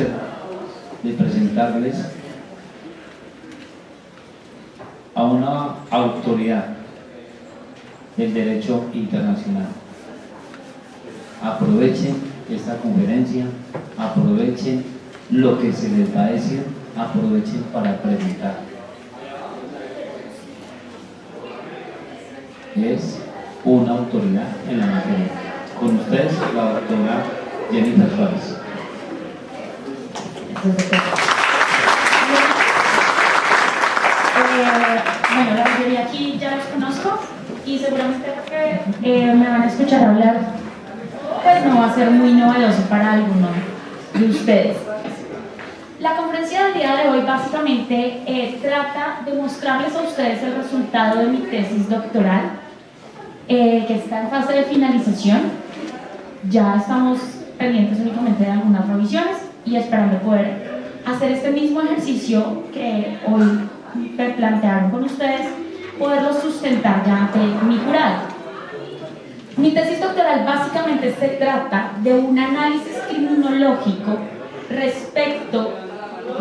placer de presentarles a una autoridad del derecho internacional. Aprovechen esta conferencia, aprovechen lo que se les va a decir, aprovechen para preguntar. Es una autoridad en la materia. Con ustedes, la doctora Jennifer Suárez. Bueno, la mayoría aquí ya los conozco y seguramente me van a escuchar hablar, pues no va a ser muy novedoso para alguno de ustedes. La conferencia del día de hoy básicamente trata de mostrarles a ustedes el resultado de mi tesis doctoral, que está en fase de finalización. Ya estamos pendientes únicamente de algunas revisiones y esperando poder hacer este mismo ejercicio que hoy me plantearon con ustedes, poderlo sustentar ya ante mi jurado. Mi tesis doctoral básicamente se trata de un análisis criminológico respecto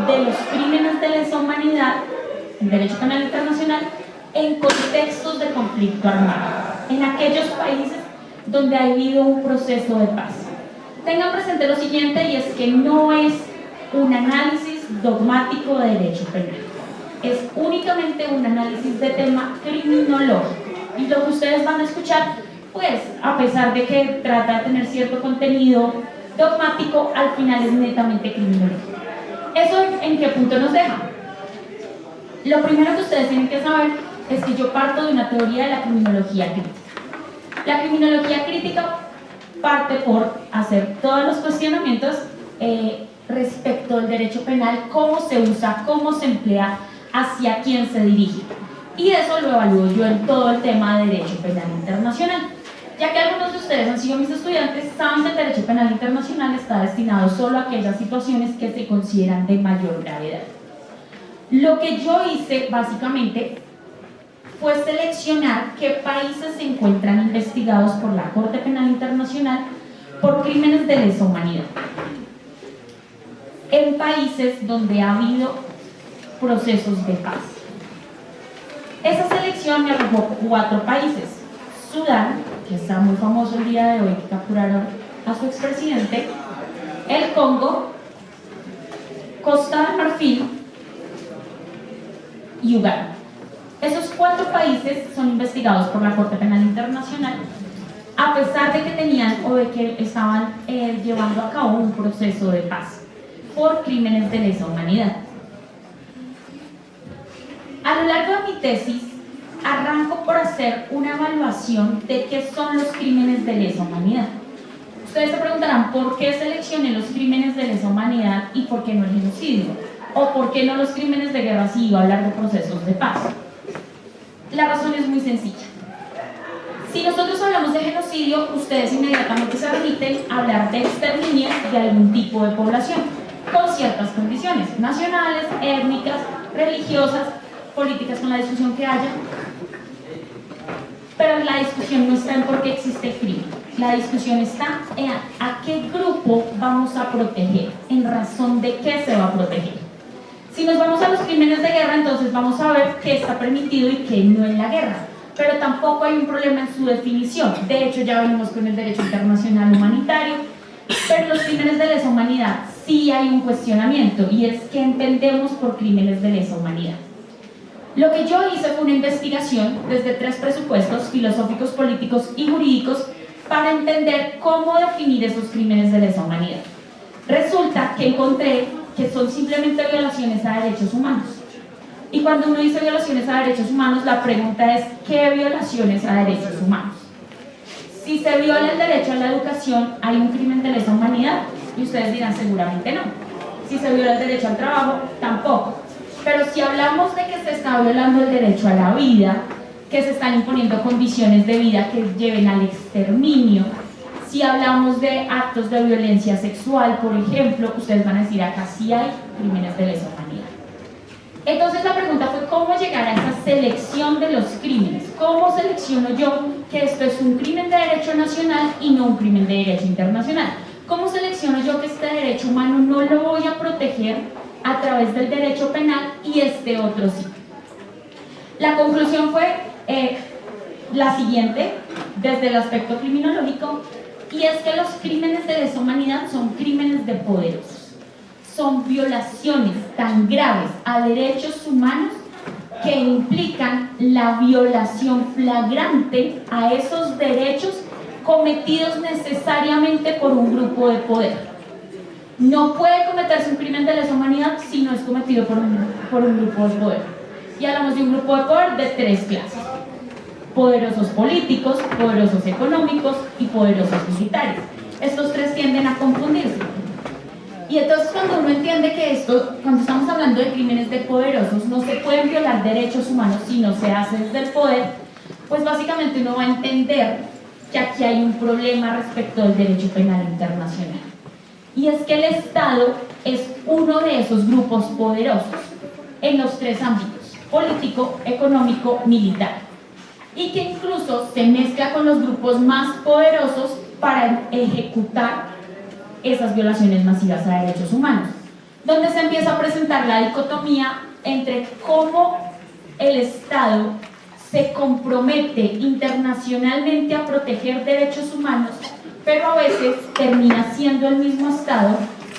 de los crímenes de lesa humanidad en derecho penal internacional en contextos de conflicto armado, en aquellos países donde ha habido un proceso de paz. Tengan presente lo siguiente, y es que no es un análisis dogmático de derecho penal, es únicamente un análisis de tema criminológico, y lo que ustedes van a escuchar, pues a pesar de que trata de tener cierto contenido dogmático, al final es netamente criminológico. ¿Eso en qué punto nos deja? Lo primero que ustedes tienen que saber es que yo parto de una teoría de la criminología crítica. La criminología crítica parte por hacer todos los cuestionamientos respecto al derecho penal, cómo se usa, cómo se emplea, hacia quién se dirige. Y eso lo evalúo yo en todo el tema de derecho penal internacional. Ya que algunos de ustedes han sido mis estudiantes, saben que el derecho penal internacional está destinado solo a aquellas situaciones que se consideran de mayor gravedad. Lo que yo hice básicamente fue seleccionar qué países se encuentran investigados por la Corte Penal Internacional por crímenes de lesa humanidad, en países donde ha habido procesos de paz. Esa selección me arrojó 4 países: Sudán, que está muy famoso el día de hoy, que capturaron a su expresidente; el Congo, Costa de Marfil y Uganda. Esos 4 países son investigados por la Corte Penal Internacional, a pesar de que tenían o de que estaban llevando a cabo un proceso de paz por crímenes de lesa humanidad. A lo largo de mi tesis, arranco por hacer una evaluación de qué son los crímenes de lesa humanidad. Ustedes se preguntarán por qué seleccioné los crímenes de lesa humanidad y por qué no el genocidio, o por qué no los crímenes de guerra si iba a hablar de procesos de paz. La razón es muy sencilla. Si nosotros hablamos de genocidio, ustedes inmediatamente se remiten a hablar de exterminio de algún tipo de población, con ciertas condiciones nacionales, étnicas, religiosas, políticas, con la discusión que haya. Pero la discusión no está en por qué existe el crimen. La discusión está en a qué grupo vamos a proteger, en razón de qué se va a proteger. Si nos vamos a los crímenes de guerra, entonces vamos a ver qué está permitido y qué no en la guerra. Pero tampoco hay un problema en su definición. De hecho, ya venimos con el derecho internacional humanitario. Pero los crímenes de lesa humanidad sí hay un cuestionamiento, y es qué entendemos por crímenes de lesa humanidad. Lo que yo hice fue una investigación desde 3 presupuestos filosóficos, políticos y jurídicos para entender cómo definir esos crímenes de lesa humanidad. Resulta que encontré que son simplemente violaciones a derechos humanos. Y cuando uno dice violaciones a derechos humanos, la pregunta es ¿qué violaciones a derechos humanos? Si se viola el derecho a la educación, ¿hay un crimen de lesa humanidad? Y ustedes dirán seguramente no. Si se viola el derecho al trabajo, tampoco. Pero si hablamos de que se está violando el derecho a la vida, que se están imponiendo condiciones de vida que lleven al exterminio, si hablamos de actos de violencia sexual, por ejemplo, ustedes van a decir acá sí hay crímenes de lesa humanidad. Entonces la pregunta fue cómo llegar a esa selección de los crímenes. ¿Cómo selecciono yo que esto es un crimen de derecho nacional y no un crimen de derecho internacional? ¿cómo selecciono yo que este derecho humano no lo voy a proteger a través del derecho penal y este otro sí? La conclusión fue la siguiente, desde el aspecto criminológico, y es que los crímenes de lesa humanidad son crímenes de poderosos. Son violaciones tan graves a derechos humanos que implican la violación flagrante a esos derechos cometidos necesariamente por un grupo de poder. No puede cometerse un crimen de lesa humanidad si no es cometido por un grupo de poder. Y hablamos de un grupo de poder de tres clases: poderosos políticos, poderosos económicos y poderosos militares. Estos tres tienden a confundirse. Y entonces cuando uno entiende que cuando estamos hablando de crímenes de poderosos, no se pueden violar derechos humanos si no se hace desde el poder, pues básicamente uno va a entender que aquí hay un problema respecto del derecho penal internacional. Y es que el Estado es uno de esos grupos poderosos en los tres ámbitos: político, económico, militar, y que incluso se mezcla con los grupos más poderosos para ejecutar esas violaciones masivas a derechos humanos, donde se empieza a presentar la dicotomía entre cómo el Estado se compromete internacionalmente a proteger derechos humanos, pero a veces termina siendo el mismo Estado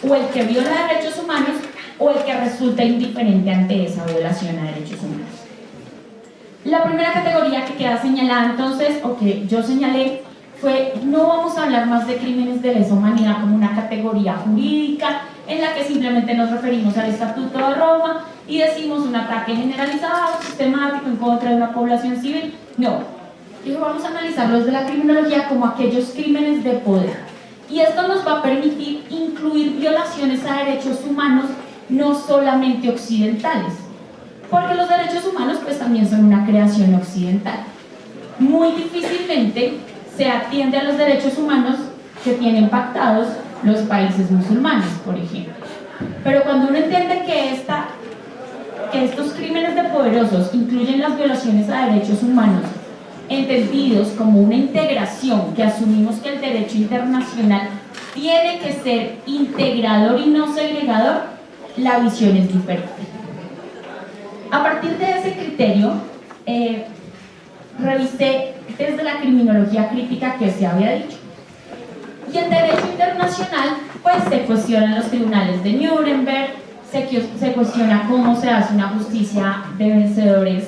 o el que viola derechos humanos o el que resulta indiferente ante esa violación a derechos humanos. La primera categoría que queda señalada entonces, o que yo señalé, fue: no vamos a hablar más de crímenes de lesa humanidad como una categoría jurídica en la que simplemente nos referimos al Estatuto de Roma y decimos un ataque generalizado, sistemático en contra de una población civil. No, digo, vamos a analizarlo desde la criminología como aquellos crímenes de poder. Y esto nos va a permitir incluir violaciones a derechos humanos no solamente occidentales, porque los derechos humanos pues también son una creación occidental. Muy difícilmente se atiende a los derechos humanos que tienen pactados los países musulmanes, por ejemplo. Pero cuando uno entiende que estos crímenes de poderosos incluyen las violaciones a derechos humanos, entendidos como una integración, que asumimos que el derecho internacional tiene que ser integrador y no segregador, la visión es diferente. A partir de ese criterio, revisé desde la criminología crítica que se había dicho. Y en derecho internacional, pues se cuestionan los tribunales de Nuremberg, se cuestiona cómo se hace una justicia de vencedores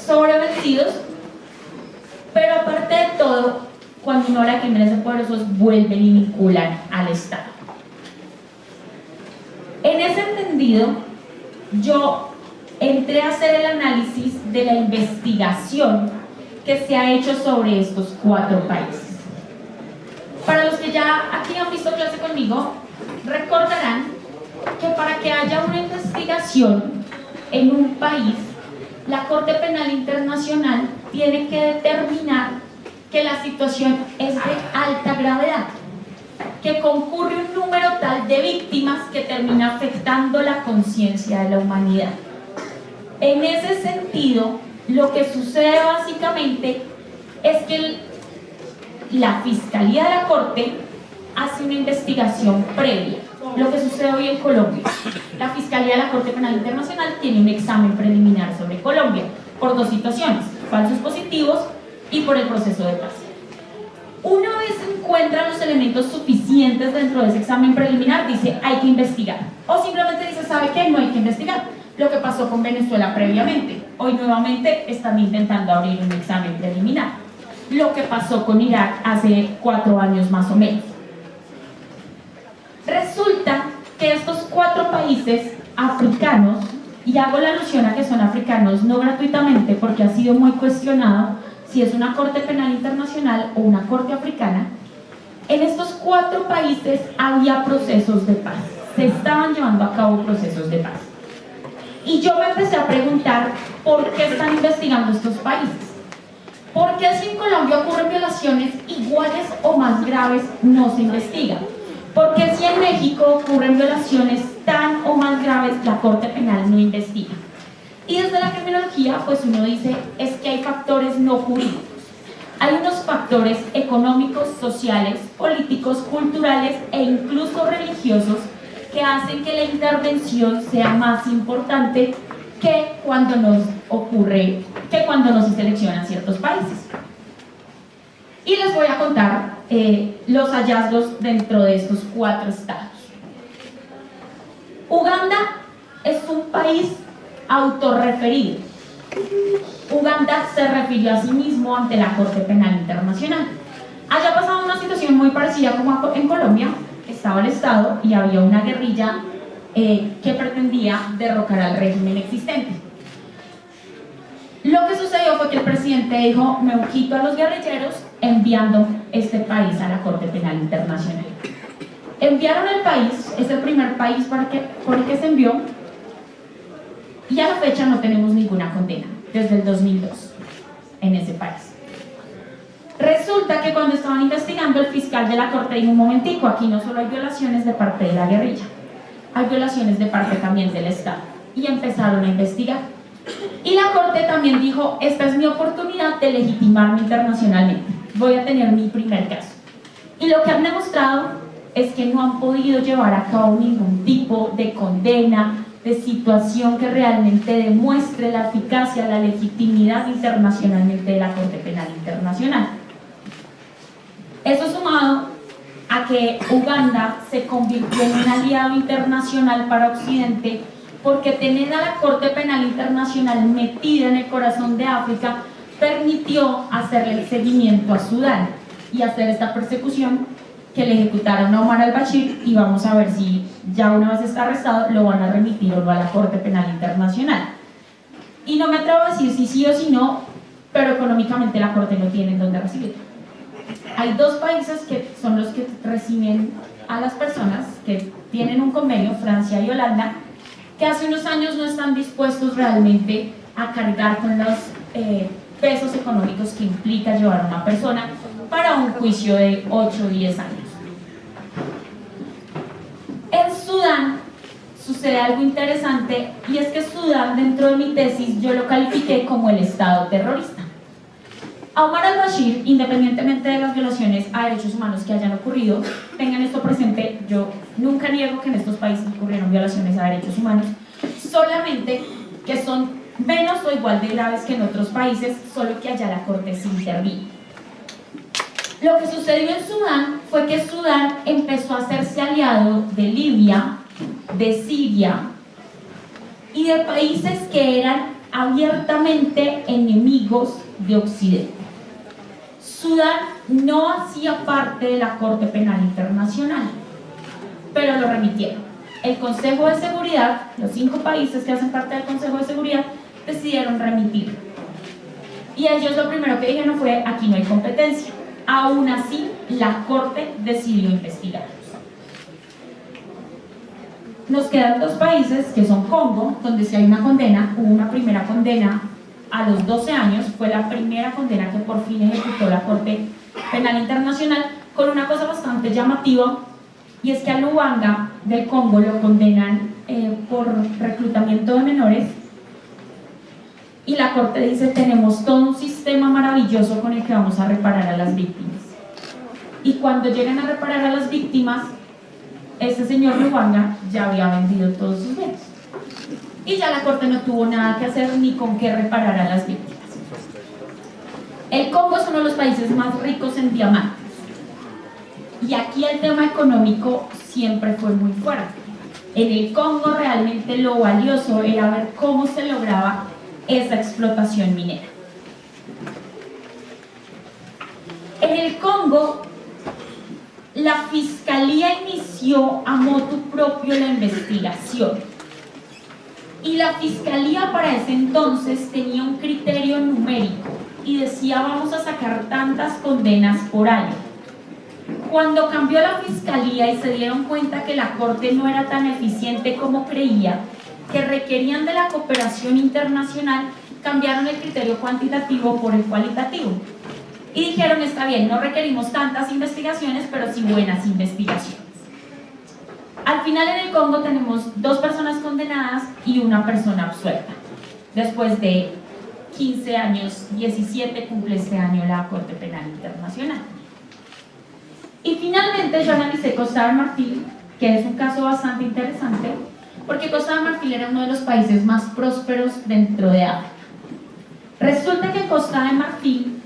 sobre vencidos, pero aparte de todo, cuando uno habla de crímenes de poderosos, vuelven y vinculan al Estado. En ese entendido, yo entré a hacer el análisis de la investigación que se ha hecho sobre estos 4 países. Para los que ya aquí han visto clase conmigo, recordarán que para que haya una investigación en un país, la Corte Penal Internacional tiene que determinar que la situación es de alta gravedad, que concurre un número tal de víctimas que termina afectando la conciencia de la humanidad. En ese sentido, lo que sucede básicamente es que la Fiscalía de la Corte hace una investigación previa. Lo que sucede hoy en Colombia, la Fiscalía de la Corte Penal Internacional tiene un examen preliminar sobre Colombia por 2 situaciones: falsos positivos y por el proceso de paz. Una vez encuentra los elementos suficientes dentro de ese examen preliminar, dice hay que investigar, o simplemente dice ¿sabe qué? No hay que investigar. Lo que pasó con Venezuela previamente. Hoy nuevamente están intentando abrir un examen preliminar. Lo que pasó con Irak hace 4 años más o menos. Resulta que estos 4 países africanos, y hago la alusión a que son africanos no gratuitamente porque ha sido muy cuestionado si es una Corte Penal Internacional o una Corte Africana, en estos 4 países había procesos de paz, se estaban llevando a cabo procesos de paz. Y yo me empecé a preguntar por qué están investigando estos países. ¿Por qué si en Colombia ocurren violaciones iguales o más graves no se investigan? ¿Por qué si en México ocurren violaciones tan o más graves la Corte Penal no investiga? Y desde la criminología pues uno dice es que hay factores no jurídicos. hay unos factores económicos, sociales, políticos, culturales e incluso religiosos que hacen que la intervención sea más importante que cuando nos se seleccionan ciertos países. Y les voy a contar los hallazgos dentro de estos 4 estados. Uganda es un país autorreferido. Uganda se refirió a sí mismo ante la Corte Penal Internacional. Haya pasado una situación muy parecida como en Colombia. Estaba el Estado y había una guerrilla que pretendía derrocar al régimen existente. Lo que sucedió fue que el presidente dijo: me quito a los guerrilleros, enviando este país a la Corte Penal Internacional. Enviaron el país, es el primer país por el que se envió, y a la fecha no tenemos ninguna condena, desde el 2002, en ese país. Resulta que cuando estaban investigando, el fiscal de la corte dijo: un momentico, aquí no solo hay violaciones de parte de la guerrilla, hay violaciones de parte también del Estado. Y empezaron a investigar. Y la corte también dijo: esta es mi oportunidad de legitimarme internacionalmente, voy a tener mi primer caso. Y lo que han demostrado es que no han podido llevar a cabo ningún tipo de condena, de situación que realmente demuestre la eficacia, la legitimidad internacionalmente de la Corte Penal Internacional. Eso sumado a que Uganda se convirtió en un aliado internacional para Occidente, porque tener a la Corte Penal Internacional metida en el corazón de África permitió hacerle el seguimiento a Sudán y hacer esta persecución que le ejecutaron a Omar al-Bashir, y vamos a ver si ya una vez está arrestado lo van a remitir o no a la Corte Penal Internacional. Y no me atrevo a decir si sí o si no, pero económicamente la Corte no tiene en dónde recibirlo. Hay 2 países que son los que reciben a las personas, que tienen un convenio, Francia y Holanda, que hace unos años no están dispuestos realmente a cargar con los pesos económicos que implica llevar a una persona para un juicio de 8 o 10 años. En Sudán sucede algo interesante, y es que Sudán, dentro de mi tesis, yo lo califiqué como el Estado terrorista. A Omar al-Bashir, independientemente de las violaciones a derechos humanos que hayan ocurrido, tengan esto presente, yo nunca niego que en estos países ocurrieron violaciones a derechos humanos, solamente que son menos o igual de graves que en otros países, solo que allá la Corte sí intervino. Lo que sucedió en Sudán fue que Sudán empezó a hacerse aliado de Libia, de Siria y de países que eran abiertamente enemigos de Occidente. Sudán no hacía parte de la Corte Penal Internacional, pero lo remitieron. El Consejo de Seguridad, los 5 países que hacen parte del Consejo de Seguridad, decidieron remitirlo. Y ellos lo primero que dijeron fue: aquí no hay competencia. Aún así, la Corte decidió investigarlos. Nos quedan 2 países, que son Congo, donde sí hay una condena. Hubo una primera condena a los 12 años, fue la primera condena que por fin ejecutó la Corte Penal Internacional, con una cosa bastante llamativa, y es que a Luanga del Congo lo condenan por reclutamiento de menores, y la Corte dice: tenemos todo un sistema maravilloso con el que vamos a reparar a las víctimas. Y cuando llegan a reparar a las víctimas, ese señor Luanga ya había vendido todos sus bienes. Y ya la Corte no tuvo nada que hacer ni con qué reparar a las víctimas. El Congo es uno de los países más ricos en diamantes. Y aquí el tema económico siempre fue muy fuerte. En el Congo realmente lo valioso era ver cómo se lograba esa explotación minera. En el Congo, la Fiscalía inició a motu propio la investigación. Y la Fiscalía para ese entonces tenía un criterio numérico y decía: vamos a sacar tantas condenas por año. Cuando cambió la Fiscalía y se dieron cuenta que la Corte no era tan eficiente como creía, que requerían de la cooperación internacional, cambiaron el criterio cuantitativo por el cualitativo. Y dijeron: está bien, no requerimos tantas investigaciones, pero sí buenas investigaciones. Al final en el Congo tenemos 2 personas condenadas y 1 persona absuelta, después de 15 años, 17 cumple este año la Corte Penal Internacional. Y finalmente yo analicé Costa de Marfil, que es un caso bastante interesante, porque Costa de Marfil era uno de los países más prósperos dentro de África. Resulta que Costa de Marfil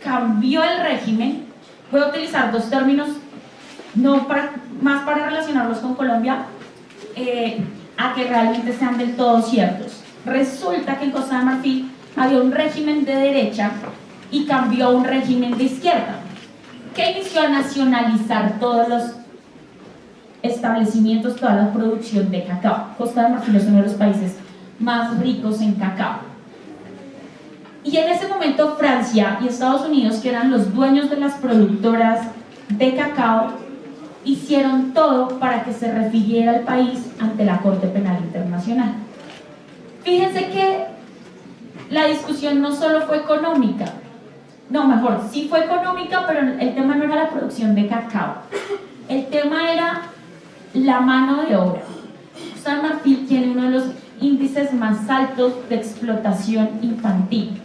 cambió el régimen. Voy a utilizar dos términos, más para relacionarlos con Colombia, a que realmente sean del todo ciertos. Resulta que en Costa de Marfil había un régimen de derecha y cambió a un régimen de izquierda, que inició a nacionalizar todos los establecimientos, toda la producción de cacao. Costa de Marfil es uno de los países más ricos en cacao. Y en ese momento Francia y Estados Unidos, que eran los dueños de las productoras de cacao, hicieron todo para que se refiriera el país ante la Corte Penal Internacional. Fíjense que la discusión no solo fue económica, sí fue económica, pero el tema no era la producción de cacao. El tema era la mano de obra. Costa de Marfil tiene uno de los índices más altos de explotación infantil.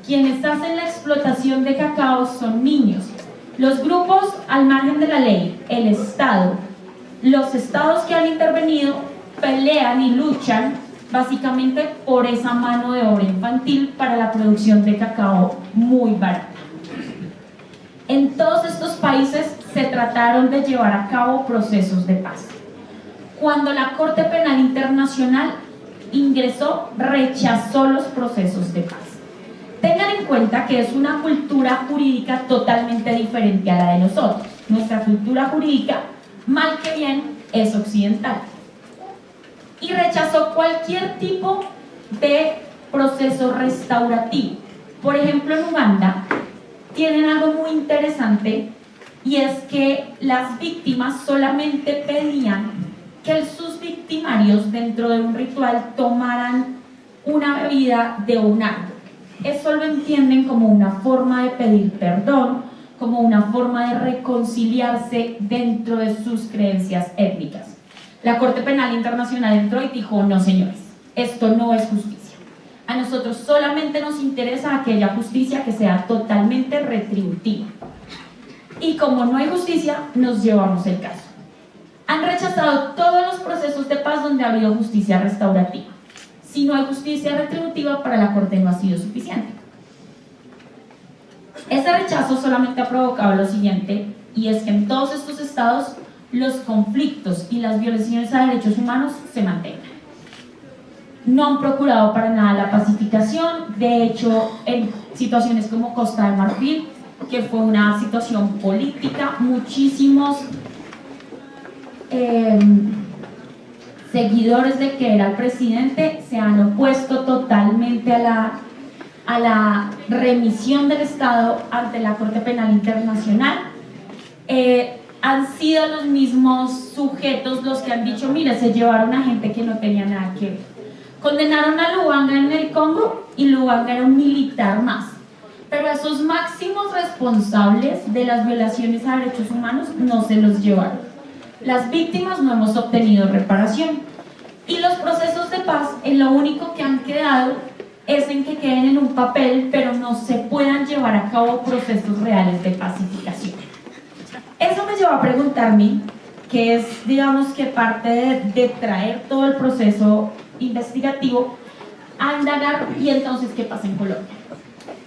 Quienes hacen la explotación de cacao son niños. Los grupos al margen de la ley, el Estado, los estados que han intervenido pelean y luchan básicamente por esa mano de obra infantil para la producción de cacao muy barata. En todos estos países se trataron de llevar a cabo procesos de paz. Cuando la Corte Penal Internacional ingresó, rechazó los procesos de paz. Tengan en cuenta que es una cultura jurídica totalmente diferente a la de nosotros. Nuestra cultura jurídica, mal que bien, es occidental. Y rechazó cualquier tipo de proceso restaurativo. Por ejemplo, en Uganda tienen algo muy interesante, y es que las víctimas solamente pedían que sus victimarios dentro de un ritual tomaran una bebida de un árbol. Eso lo entienden como una forma de pedir perdón, como una forma de reconciliarse dentro de sus creencias étnicas. La Corte Penal Internacional entró y dijo: no, señores, esto no es justicia. A nosotros solamente nos interesa aquella justicia que sea totalmente retributiva. Y como no hay justicia, nos llevamos el caso. Han rechazado todos los procesos de paz donde ha habido justicia restaurativa. Si no hay justicia retributiva, para la Corte no ha sido suficiente. Ese rechazo solamente ha provocado lo siguiente, y es que en todos estos estados los conflictos y las violaciones a derechos humanos se mantengan. No han procurado para nada la pacificación. De hecho, en situaciones como Costa de Marfil, que fue una situación política, muchísimos seguidores de que era el presidente se han opuesto totalmente a la remisión del Estado ante la Corte Penal Internacional. Han sido los mismos sujetos los que han dicho: mire, se llevaron a gente que no tenía nada que ver. Condenaron a Lubanga en el Congo, y Lubanga era un militar más, pero a esos máximos responsables de las violaciones a derechos humanos no se los llevaron. Las víctimas no hemos obtenido reparación, y los procesos de paz en lo único que han quedado es en que queden en un papel, pero no se puedan llevar a cabo procesos reales de pacificación. Eso me llevó a preguntarme, que es, digamos, que parte de traer todo el proceso investigativo, a indagar: y entonces, ¿qué pasa en Colombia?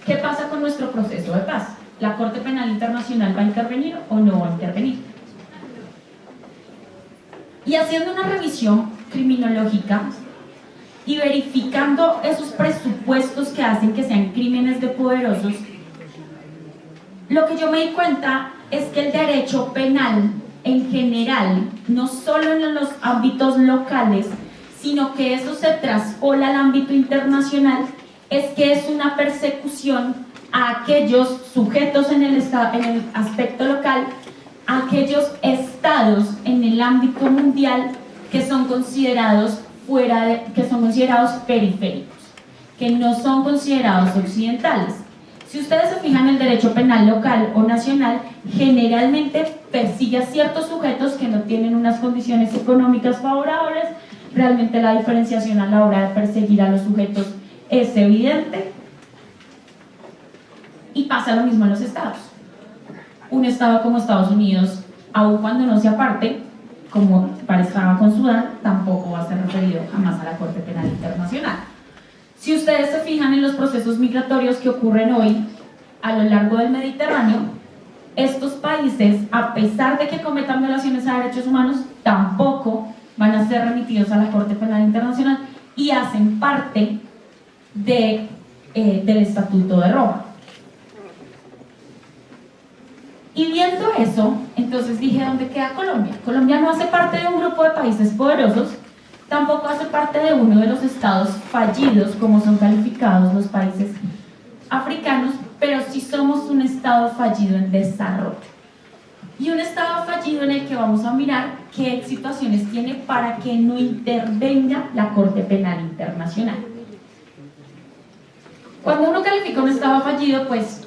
¿Qué pasa con nuestro proceso de paz? ¿La Corte Penal Internacional va a intervenir o no va a intervenir? Y haciendo una revisión criminológica y verificando esos presupuestos que hacen que sean crímenes de poderosos, lo que yo me di cuenta es que el derecho penal en general, no solo en los ámbitos locales, sino que eso se traspola al ámbito internacional, es que es una persecución a aquellos sujetos en el aspecto local, a aquellos estados en el ámbito mundial que son considerados periféricos, que no son considerados occidentales. Si ustedes se fijan, el derecho penal local o nacional generalmente persigue a ciertos sujetos que no tienen unas condiciones económicas favorables. Realmente la diferenciación a la hora de perseguir a los sujetos es evidente y pasa lo mismo en los estados. Un estado como Estados Unidos, aun cuando no sea parte, como pasaba con Sudán, tampoco va a ser referido jamás a la Corte Penal Internacional. Si ustedes se fijan en los procesos migratorios que ocurren hoy a lo largo del Mediterráneo, estos países, a pesar de que cometan violaciones a derechos humanos, tampoco van a ser remitidos a la Corte Penal Internacional y hacen parte del Estatuto de Roma. Y viendo eso, entonces dije, ¿dónde queda Colombia? Colombia no hace parte de un grupo de países poderosos, tampoco hace parte de uno de los estados fallidos, como son calificados los países africanos, pero sí somos un estado fallido en desarrollo. Y un estado fallido en el que vamos a mirar qué situaciones tiene para que no intervenga la Corte Penal Internacional. Cuando uno califica un estado fallido, pues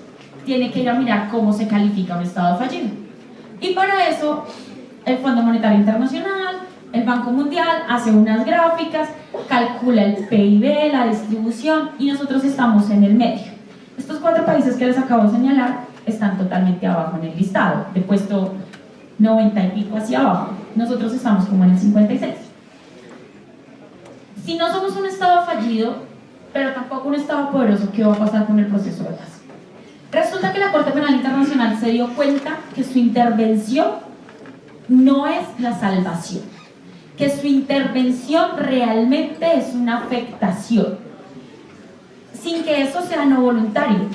tiene que ir a mirar cómo se califica un estado fallido. Y para eso, el Fondo Monetario Internacional, el Banco Mundial, hace unas gráficas, calcula el PIB, la distribución, y nosotros estamos en el medio. Estos 4 países que les acabo de señalar están totalmente abajo en el listado, de puesto 90 y pico hacia abajo. Nosotros estamos como en el 56. Si no somos un estado fallido, pero tampoco un estado poderoso, ¿qué va a pasar con el proceso de paz? Resulta que la Corte Penal Internacional se dio cuenta que su intervención no es la salvación, que su intervención realmente es una afectación, sin que eso sea no voluntario.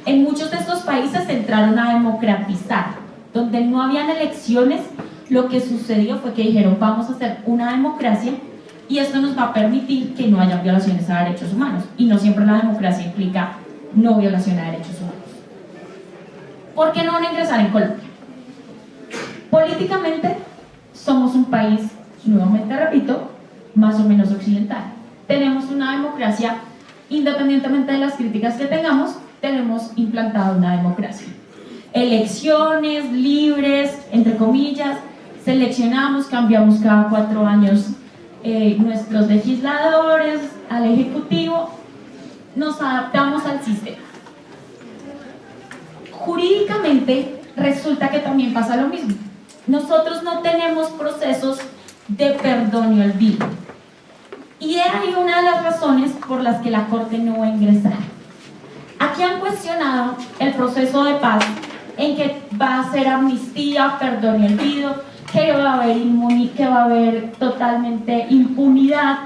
En muchos de estos países entraron a democratizar, donde no habían elecciones, lo que sucedió fue que dijeron, vamos a hacer una democracia y esto nos va a permitir que no haya violaciones a derechos humanos, y no siempre la democracia implica no violación a derechos humanos. ¿Por qué no van a ingresar en Colombia? Políticamente somos un país, nuevamente repito, más o menos occidental. Tenemos una democracia, independientemente de las críticas que tengamos, tenemos implantada una democracia. Elecciones libres, entre comillas, seleccionamos, cambiamos cada 4 años nuestros legisladores, al ejecutivo, nos adaptamos al sistema. Jurídicamente resulta que también pasa lo mismo. Nosotros no tenemos procesos de perdón y olvido. Y hay una de las razones por las que la Corte no va a ingresar. Aquí han cuestionado el proceso de paz en que va a ser amnistía, perdón y olvido, que va a haber totalmente impunidad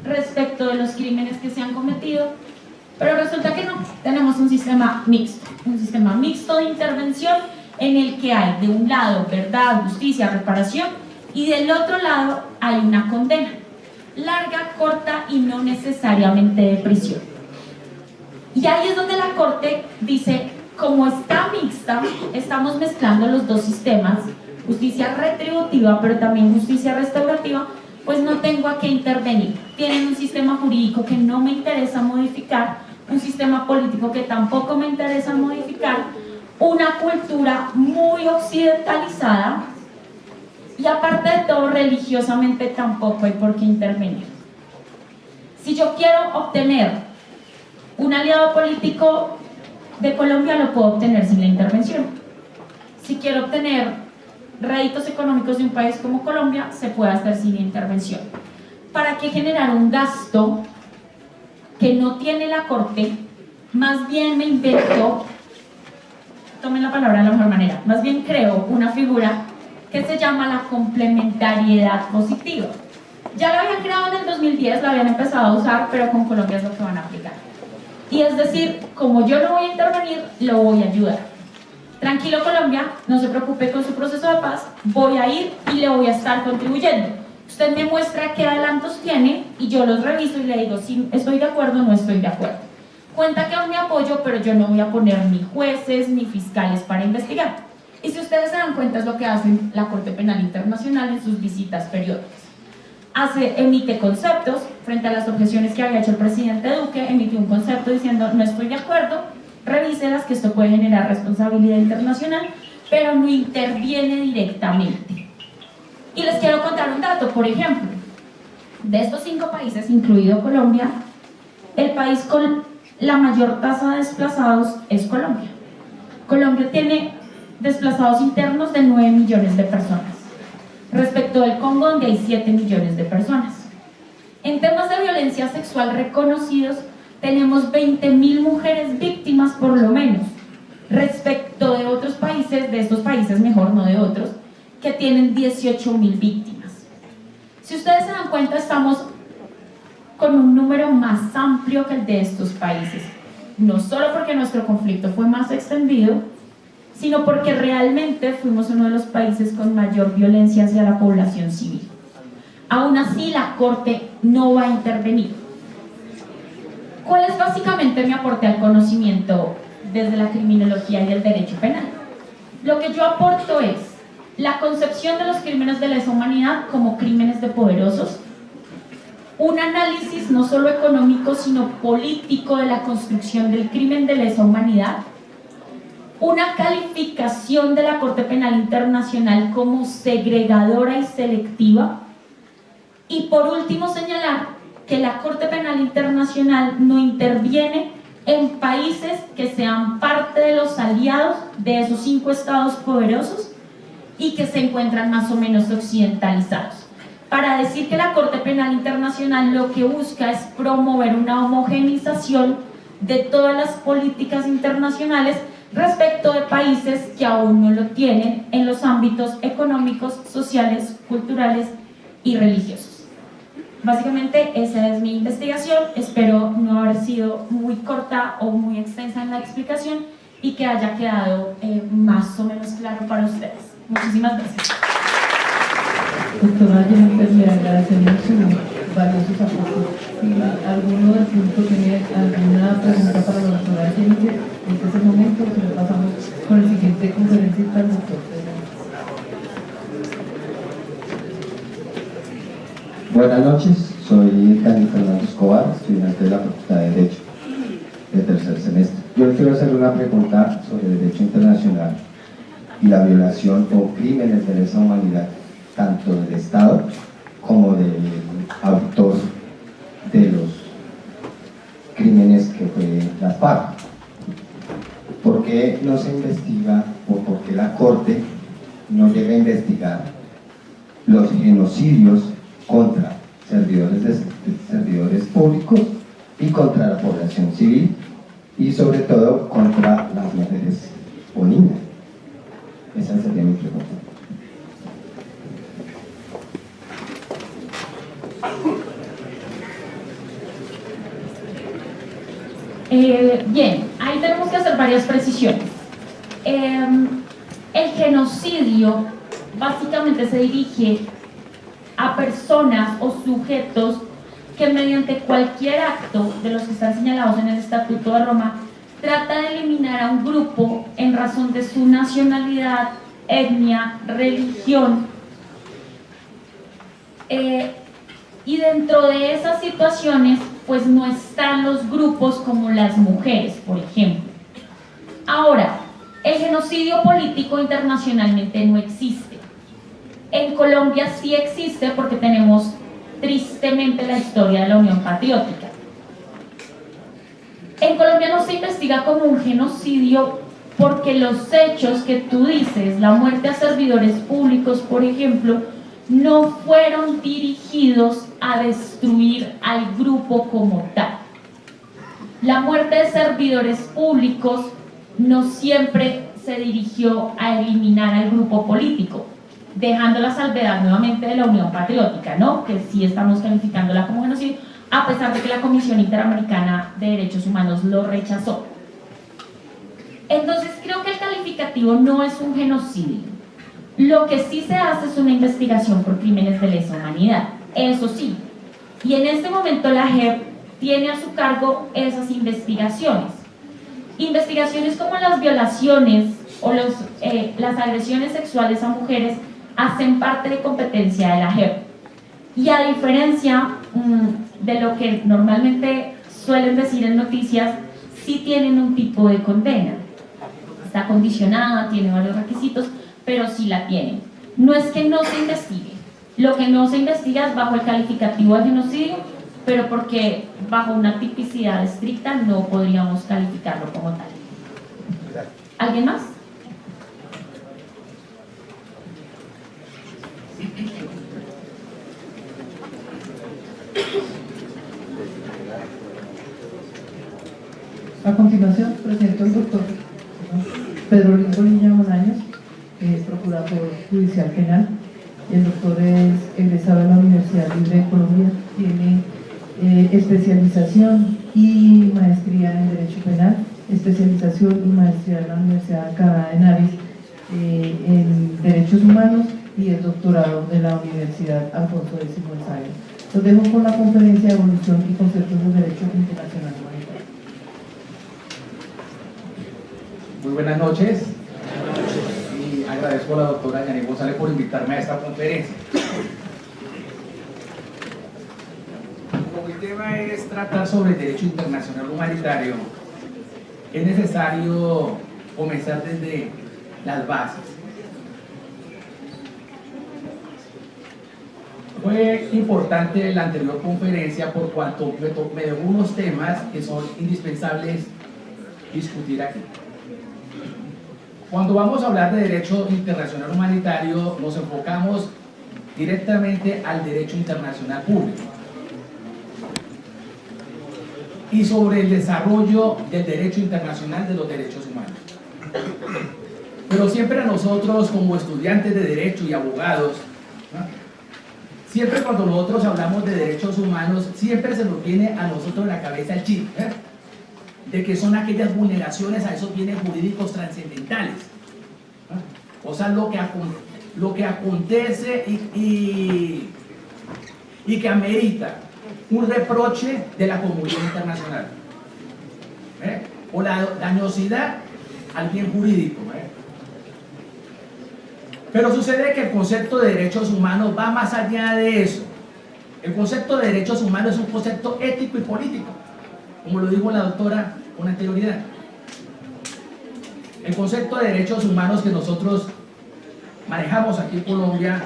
respecto de los crímenes que se han cometido, pero resulta que no, tenemos un sistema mixto de intervención en el que hay de un lado verdad, justicia, reparación y del otro lado hay una condena, larga, corta y no necesariamente de prisión. Y ahí es donde la Corte dice, como está mixta, estamos mezclando los dos sistemas, justicia retributiva pero también justicia restaurativa, pues no tengo a qué intervenir. Tienen un sistema jurídico que no me interesa modificar, un sistema político que tampoco me interesa modificar, una cultura muy occidentalizada y aparte de todo religiosamente tampoco hay por qué intervenir. Si yo quiero obtener un aliado político de Colombia, lo puedo obtener sin la intervención. Si quiero obtener réditos económicos de un país como Colombia, se puede hacer sin intervención. ¿Para qué generar un gasto que no tiene la Corte? Más bien me invento, tomen la palabra de la mejor manera, más bien creo una figura que se llama la complementariedad positiva. Ya la habían creado en el 2010, la habían empezado a usar, pero con Colombia es lo que van a aplicar. Y es decir, como yo no voy a intervenir, lo voy a ayudar. Tranquilo Colombia, no se preocupe con su proceso de paz, voy a ir y le voy a estar contribuyendo. Usted me muestra qué adelantos tiene y yo los reviso y le digo si estoy de acuerdo o no estoy de acuerdo. Cuenta que aún me apoyo, pero yo no voy a poner ni jueces ni fiscales para investigar. Y si ustedes se dan cuenta es lo que hace la Corte Penal Internacional en sus visitas periódicas. Emite conceptos frente a las objeciones que había hecho el presidente Duque, emite un concepto diciendo no estoy de acuerdo, revíselas que esto puede generar responsabilidad internacional, pero no interviene directamente. Y les quiero contar un dato, por ejemplo, de estos 5 países, incluido Colombia, el país con la mayor tasa de desplazados es Colombia. Colombia tiene desplazados internos de 9 millones de personas, respecto del Congo, donde hay 7 millones de personas. En temas de violencia sexual reconocidos, tenemos 20.000 mujeres víctimas por lo menos, respecto de otros países, de estos países mejor, no de otros, que tienen 18.000 víctimas. Si ustedes se dan cuenta, estamos con un número más amplio que el de estos países, no solo porque nuestro conflicto fue más extendido, sino porque realmente fuimos uno de los países con mayor violencia hacia la población civil. Aún así, la Corte no va a intervenir. ¿Cuál es básicamente mi aporte al conocimiento desde la criminología y el derecho penal? Lo que yo aporto es la concepción de los crímenes de lesa humanidad como crímenes de poderosos, un análisis no solo económico sino político de la construcción del crimen de lesa humanidad, una calificación de la Corte Penal Internacional como segregadora y selectiva, y por último señalar que la Corte Penal Internacional no interviene en países que sean parte de los aliados de esos 5 estados poderosos y que se encuentran más o menos occidentalizados. Para decir que la Corte Penal Internacional lo que busca es promover una homogeneización de todas las políticas internacionales respecto de países que aún no lo tienen en los ámbitos económicos, sociales, culturales y religiosos. Básicamente esa es mi investigación, espero no haber sido muy corta o muy extensa en la explicación y que haya quedado más o menos claro para ustedes. Muchísimas gracias. Doctora Jennifer, le agradecemos su valiosos aportes. Si alguno del público tiene alguna pregunta para la doctora Jennifer, este es el momento, si no pasamos con el siguiente conferencista, el doctor Pedro. Buenas noches, soy Daniel Fernando Escobar, estudiante de la Facultad de Derecho, de tercer semestre. Yo quiero hacer una pregunta sobre derecho internacional y la violación o crímenes de lesa humanidad, tanto del Estado como del autor de los crímenes que fue la FARC. ¿Por qué no se investiga o por qué la Corte no llega a investigar los genocidios contra servidores públicos y contra la población civil y sobre todo contra las mujeres o niñas? Esa sería mi pregunta. Bien, ahí tenemos que hacer varias precisiones. El genocidio básicamente se dirige a personas o sujetos que mediante cualquier acto de los que están señalados en el Estatuto de Roma trata de eliminar a un grupo en razón de su nacionalidad, etnia, religión, y dentro de esas situaciones pues no están los grupos como las mujeres, por ejemplo. Ahora, el genocidio político internacionalmente no existe. En Colombia sí existe porque tenemos tristemente la historia de la Unión Patriótica. En Colombia no se investiga como un genocidio porque los hechos que tú dices, la muerte a servidores públicos, por ejemplo, no fueron dirigidos a destruir al grupo como tal. La muerte de servidores públicos no siempre se dirigió a eliminar al grupo político, dejando la salvedad nuevamente de la Unión Patriótica, ¿no? Que sí estamos calificándola como genocidio, a pesar de que la Comisión Interamericana de Derechos Humanos lo rechazó. Entonces creo que el calificativo no es un genocidio. Lo que sí se hace es una investigación por crímenes de lesa humanidad, eso sí. Y en este momento la JEP tiene a su cargo esas investigaciones. Investigaciones como las violaciones o las agresiones sexuales a mujeres hacen parte de competencia de la JEP. Y a diferencia de lo que normalmente suelen decir en noticias, sí tienen un tipo de condena. Está condicionada, tiene varios requisitos, pero sí la tienen. No es que no se investigue, lo que no se investiga es bajo el calificativo de genocidio, pero porque bajo una tipicidad estricta no podríamos calificarlo como tal. ¿Alguien más? A continuación, presento al doctor Pedro Luis Bonilla Bolaños, que es procurador judicial penal. El doctor es egresado de la Universidad Libre de Colombia, tiene especialización y maestría en Derecho Penal, especialización y maestría en la Universidad Alcalá de Henares en Derechos Humanos y es doctorado de la Universidad Alfonso X de Sabio. Los dejo con la conferencia de evolución y conceptos de Derecho Internacional Humanitario. Muy buenas noches. Y agradezco a la doctora Yanis González por invitarme a esta conferencia. Como el tema es tratar sobre el derecho internacional humanitario, es necesario comenzar desde las bases. Fue importante la anterior conferencia por cuanto me dejó unos temas que son indispensables discutir aquí. Cuando vamos a hablar de derecho internacional humanitario, nos enfocamos directamente al derecho internacional público y sobre el desarrollo del derecho internacional de los derechos humanos. Pero siempre a nosotros, como estudiantes de derecho y abogados, ¿no? Siempre cuando nosotros hablamos de derechos humanos, siempre se nos viene a nosotros en la cabeza el chip, de que son aquellas vulneraciones a esos bienes jurídicos trascendentales, ¿no? O sea, lo que acontece y que amerita un reproche de la comunidad internacional, o la dañosidad al bien jurídico. Pero sucede que el concepto de derechos humanos va más allá de eso. El concepto de derechos humanos es un concepto ético y político, como lo dijo la doctora con anterioridad. El concepto de derechos humanos que nosotros manejamos aquí en Colombia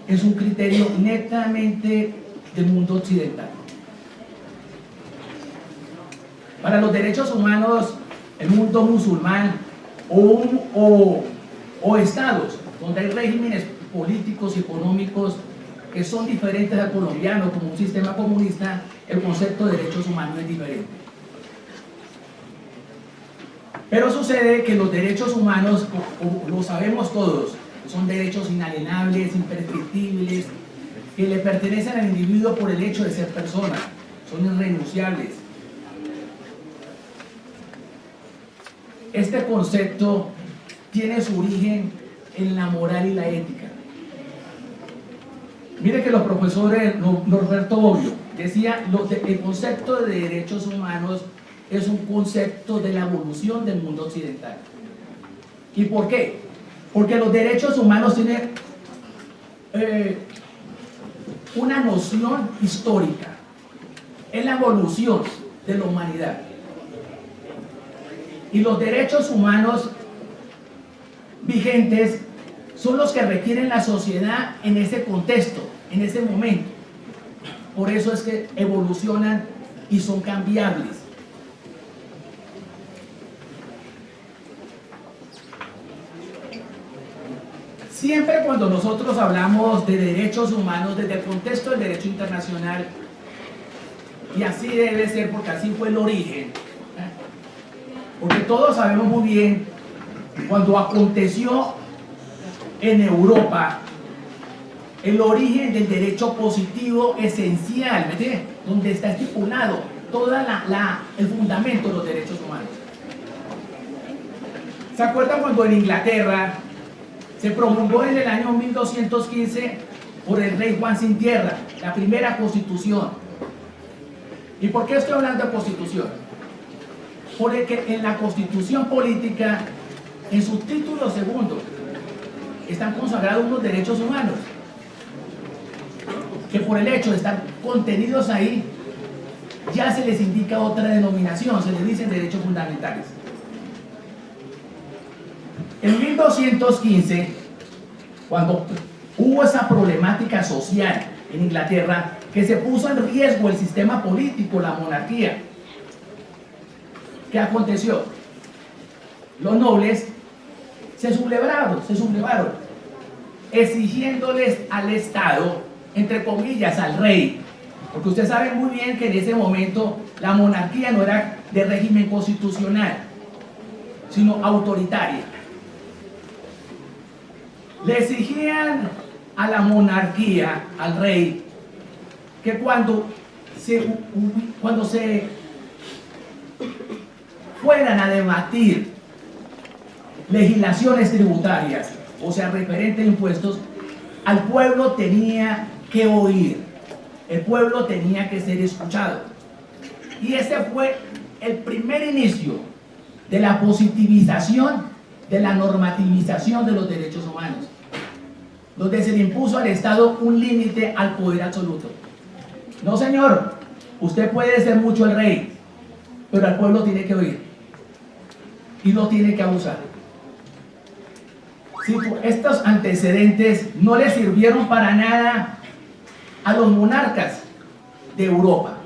es un criterio netamente del mundo occidental. Para los derechos humanos, el mundo musulmán o estados donde hay regímenes políticos y económicos que son diferentes al colombiano, como un sistema comunista, el concepto de derechos humanos es diferente. Pero sucede que los derechos humanos, como lo sabemos todos, son derechos inalienables, imprescriptibles, que le pertenecen al individuo por el hecho de ser persona, son irrenunciables. Este concepto tiene su origen en la moral y la ética. Mire que los profesores, Norberto Bobbio, decía, el concepto de derechos humanos es un concepto de la evolución del mundo occidental. ¿Y por qué? Porque los derechos humanos tienen una noción histórica, es la evolución de la humanidad. Y los derechos humanos vigentes son los que requieren la sociedad en ese contexto, en ese momento. Por eso es que evolucionan y son cambiables. Siempre cuando nosotros hablamos de derechos humanos desde el contexto del derecho internacional, y así debe ser porque así fue el origen, porque todos sabemos muy bien cuando aconteció en Europa el origen del derecho positivo esencial, ¿me entiendes? Donde está estipulado todo el fundamento de los derechos humanos. ¿Se acuerdan cuando en Inglaterra se promulgó en el año 1215 por el rey Juan Sin Tierra la primera constitución? ¿Y por qué estoy hablando de constitución? Porque en la constitución política, en su título segundo, están consagrados unos derechos humanos que por el hecho de estar contenidos ahí ya se les indica otra denominación, se les dicen derechos fundamentales. En 1215, cuando hubo esa problemática social en Inglaterra que se puso en riesgo el sistema político, la monarquía. ¿Qué aconteció? Los nobles se sublevaron, exigiéndoles al Estado, entre comillas, al rey, porque ustedes saben muy bien que en ese momento la monarquía no era de régimen constitucional, sino autoritaria. Le exigían a la monarquía, al rey, que cuando se fueran a debatir legislaciones tributarias, o sea, referente a impuestos, al pueblo tenía que oír, el pueblo tenía que ser escuchado. Y ese fue el primer inicio de la positivización, de la normativización de los derechos humanos, donde se le impuso al Estado un límite al poder absoluto. No, señor, usted puede ser mucho el rey, pero al pueblo tiene que oír y no tiene que abusar. Si estos antecedentes no le sirvieron para nada a los monarcas de Europa,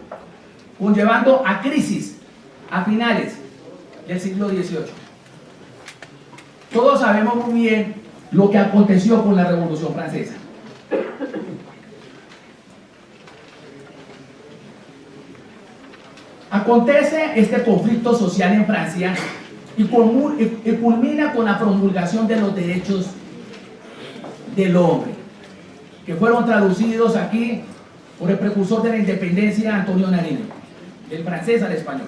conllevando a crisis a finales del siglo XVIII. Todos sabemos muy bien lo que aconteció con la Revolución Francesa. Acontece este conflicto social en Francia y culmina con la promulgación de los derechos del hombre, que fueron traducidos aquí por el precursor de la independencia, Antonio Nariño, del francés al español.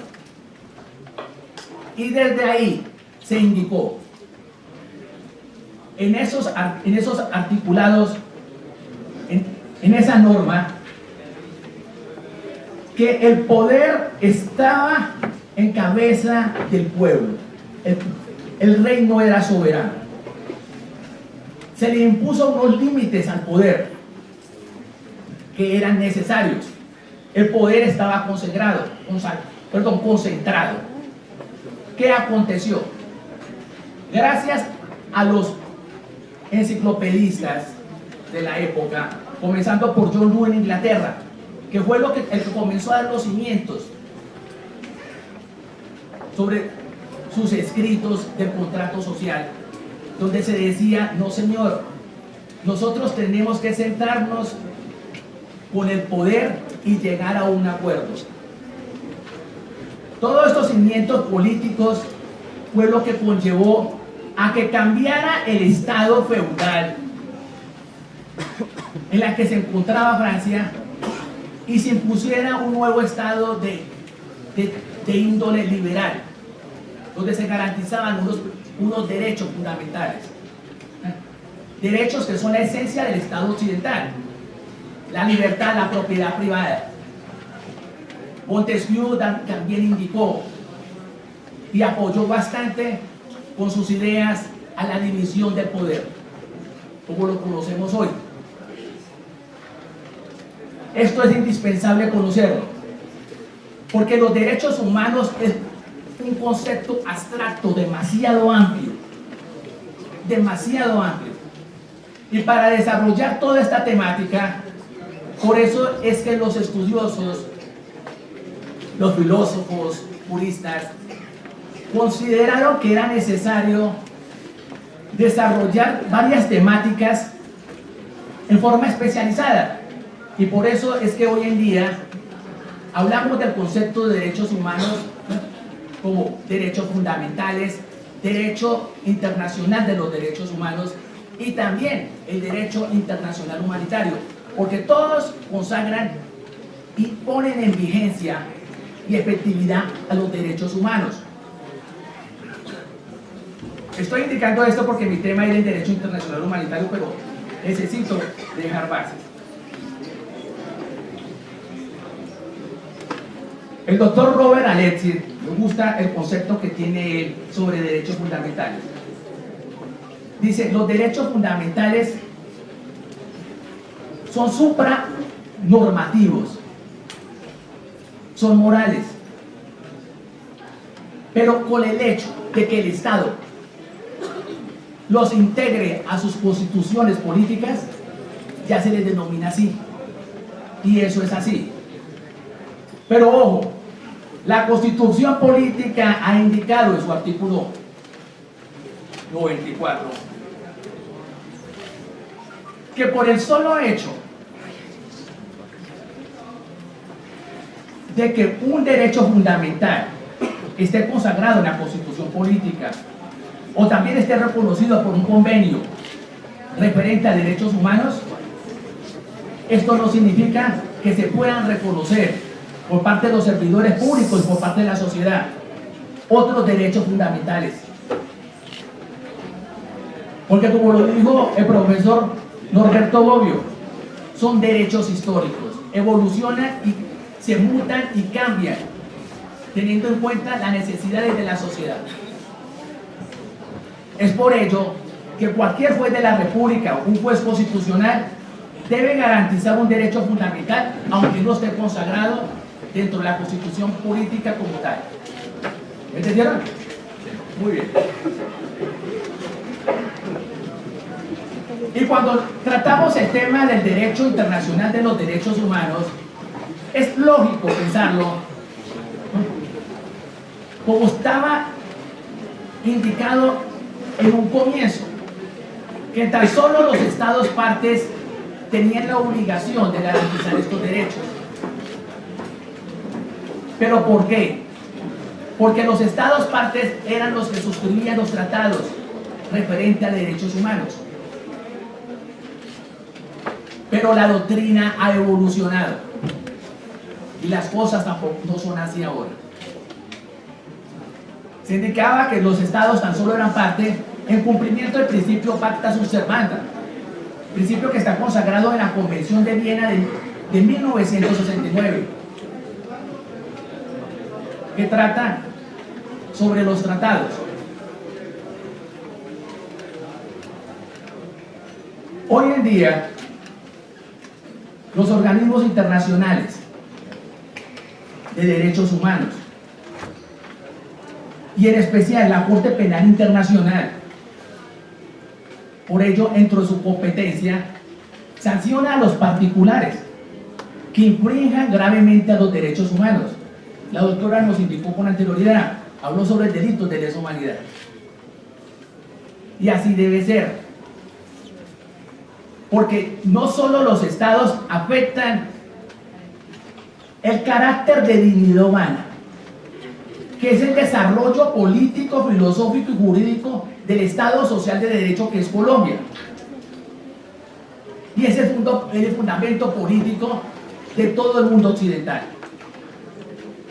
Y desde ahí se indicó en esos articulados, en esa norma, que el poder estaba en cabeza del pueblo. El rey no era soberano. Se le impuso unos límites al poder que eran necesarios. El poder estaba concentrado. ¿Qué aconteció? Gracias a los enciclopedistas de la época, comenzando por John Dewey en Inglaterra, que fue el que comenzó a dar los cimientos sobre sus escritos del contrato social, donde se decía: no, señor, nosotros tenemos que centrarnos con el poder y llegar a un acuerdo. Todos estos cimientos políticos fue lo que conllevó a que cambiara el estado feudal en la que se encontraba Francia y se impusiera un nuevo estado de índole liberal, donde se garantizaban unos derechos fundamentales, derechos que son la esencia del Estado occidental: la libertad, la propiedad privada. Montesquieu también indicó y apoyó bastante con sus ideas a la división del poder, como lo conocemos hoy. Esto es indispensable conocerlo, porque los derechos humanos es un concepto abstracto demasiado amplio, y para desarrollar toda esta temática, por eso es que los estudiosos, los filósofos, juristas, consideraron que era necesario desarrollar varias temáticas en forma especializada, y por eso es que hoy en día hablamos del concepto de derechos humanos como derechos fundamentales, derecho internacional de los derechos humanos y también el derecho internacional humanitario, porque todos consagran y ponen en vigencia y efectividad a los derechos humanos. Estoy indicando esto porque mi tema era el derecho internacional humanitario, pero necesito dejar bases. El doctor Robert Alexis, me gusta el concepto que tiene él sobre derechos fundamentales. Dice: los derechos fundamentales son supranormativos, son morales, pero con el hecho de que el Estado los integre a sus constituciones políticas, ya se les denomina así. Y eso es así. Pero ojo, la Constitución Política ha indicado en su artículo 94 que por el solo hecho de que un derecho fundamental esté consagrado en la Constitución Política o también esté reconocido por un convenio referente a derechos humanos, esto no significa que se puedan reconocer por parte de los servidores públicos y por parte de la sociedad otros derechos fundamentales. Porque como lo dijo el profesor Norberto Bobbio, son derechos históricos, evolucionan y se mutan y cambian, teniendo en cuenta las necesidades de la sociedad. Es por ello que cualquier juez de la República o un juez constitucional debe garantizar un derecho fundamental, aunque no esté consagrado dentro de la Constitución Política como tal. ¿Entendieron? Muy bien. Y cuando tratamos el tema del derecho internacional de los derechos humanos, es lógico pensarlo como estaba indicado en un comienzo, que tan solo los estados partes tenían la obligación de garantizar estos derechos. ¿Pero por qué? Porque los estados partes eran los que suscribían los tratados referentes a derechos humanos. Pero la doctrina ha evolucionado y las cosas tampoco no son así ahora. Se indicaba que los estados tan solo eran parte en cumplimiento del principio pacta sunt servanda, principio que está consagrado en la Convención de Viena de 1969, que trata sobre los tratados. Hoy en día, los organismos internacionales de derechos humanos, y en especial la Corte Penal Internacional, por ello, dentro de su competencia, sanciona a los particulares que infrinjan gravemente a los derechos humanos. La doctora nos indicó con anterioridad, habló sobre delitos de lesa humanidad. Y así debe ser. Porque no solo los estados afectan el carácter de dignidad humana, que es el desarrollo político, filosófico y jurídico del Estado Social de Derecho que es Colombia. Y es el fundamento político de todo el mundo occidental.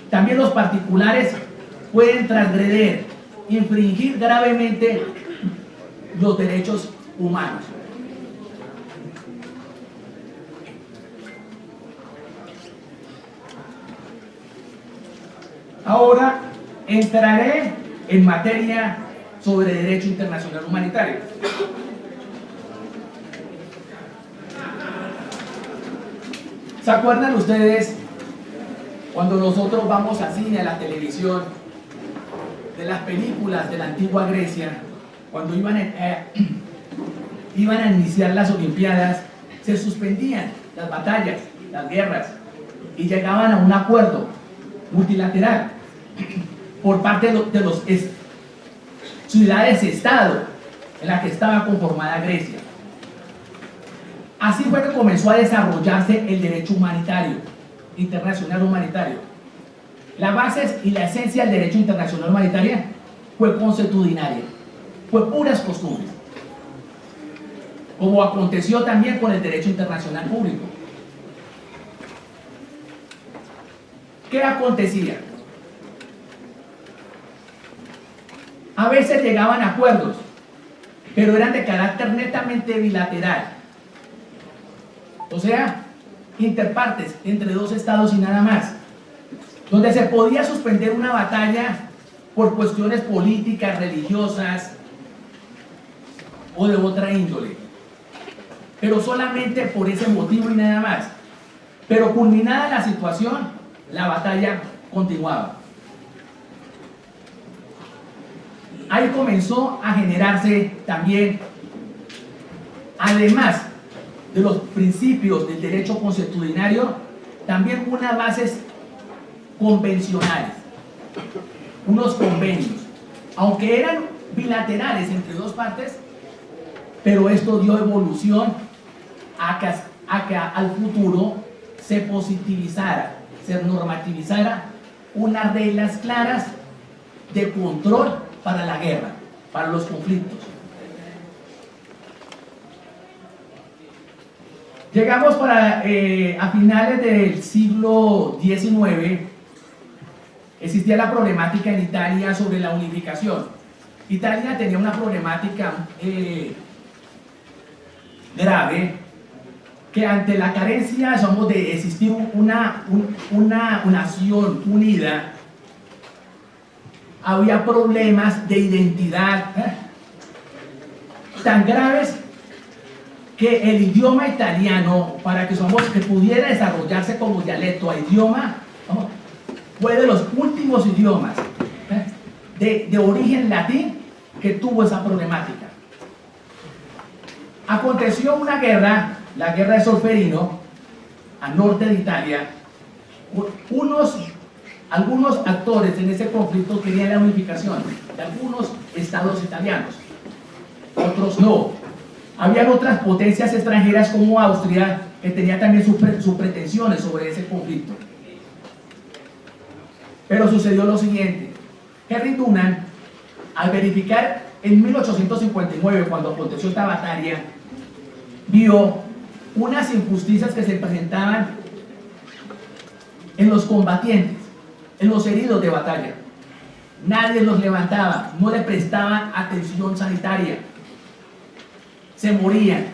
También los particulares pueden transgredir, infringir gravemente los derechos humanos. Ahora entraré en materia sobre derecho internacional humanitario. ¿Se acuerdan ustedes cuando nosotros vamos al cine, a la televisión, de las películas de la antigua Grecia, cuando iban a iniciar las Olimpiadas, se suspendían las batallas, las guerras, y llegaban a un acuerdo multilateral por parte de los ciudades-estado en las que estaba conformada Grecia. Así fue que comenzó a desarrollarse el derecho humanitario, internacional humanitario. La base y la esencia del derecho internacional humanitario fue consuetudinaria, fue puras costumbres, como aconteció también con el derecho internacional público. ¿Qué acontecía? A veces llegaban a acuerdos, pero eran de carácter netamente bilateral. O sea, interpartes entre dos estados y nada más, donde se podía suspender una batalla por cuestiones políticas, religiosas o de otra índole, pero solamente por ese motivo y nada más. Pero culminada la situación, la batalla continuaba. Ahí comenzó a generarse también, además de los principios del derecho consuetudinario, también unas bases convencionales, unos convenios, aunque eran bilaterales entre dos partes, pero esto dio evolución a que al futuro se positivizara, se normativizara unas reglas claras de control para la guerra, para los conflictos. Llegamos a finales del siglo XIX, existía la problemática en Italia sobre la unificación. Italia tenía una problemática grave, que ante la carencia, de existir una nación unida, había problemas de identidad tan graves que el idioma italiano, para que pudiera desarrollarse como dialecto a idioma, ¿no?, fue de los últimos idiomas de origen latín que tuvo esa problemática. Aconteció una guerra, la guerra de Solferino, al norte de Italia. Algunos actores en ese conflicto querían la unificación de algunos estados italianos, otros no. Habían otras potencias extranjeras como Austria, que tenía también sus pretensiones sobre ese conflicto. Pero sucedió lo siguiente: Henry Dunant, al verificar en 1859, cuando aconteció esta batalla, vio unas injusticias que se presentaban en los combatientes, en los heridos de batalla. Nadie los levantaba, no le prestaban atención sanitaria, se morían.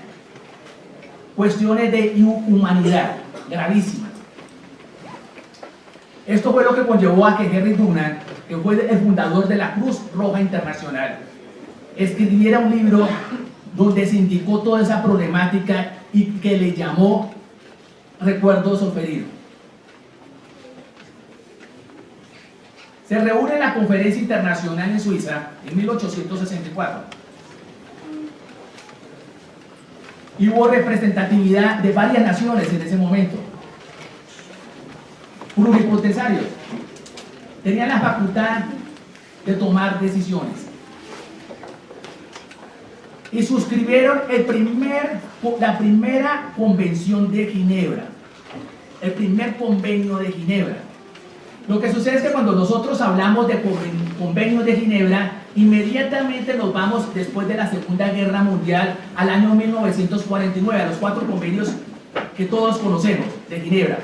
Cuestiones de inhumanidad gravísimas. Esto fue lo que conllevó a que Henry Dunant, que fue el fundador de la Cruz Roja Internacional, escribiera un libro donde se indicó toda esa problemática y que le llamó Recuerdo Solferino. Se reúne en la Conferencia Internacional en Suiza en 1864. Y hubo representatividad de varias naciones en ese momento. Pluripotensarios. Tenían la facultad de tomar decisiones. Y suscribieron la primera convención de Ginebra, el primer convenio de Ginebra. Lo que sucede es que cuando nosotros hablamos de convenio de Ginebra, inmediatamente nos vamos, después de la Segunda Guerra Mundial, al año 1949, a los 4 convenios que todos conocemos de Ginebra.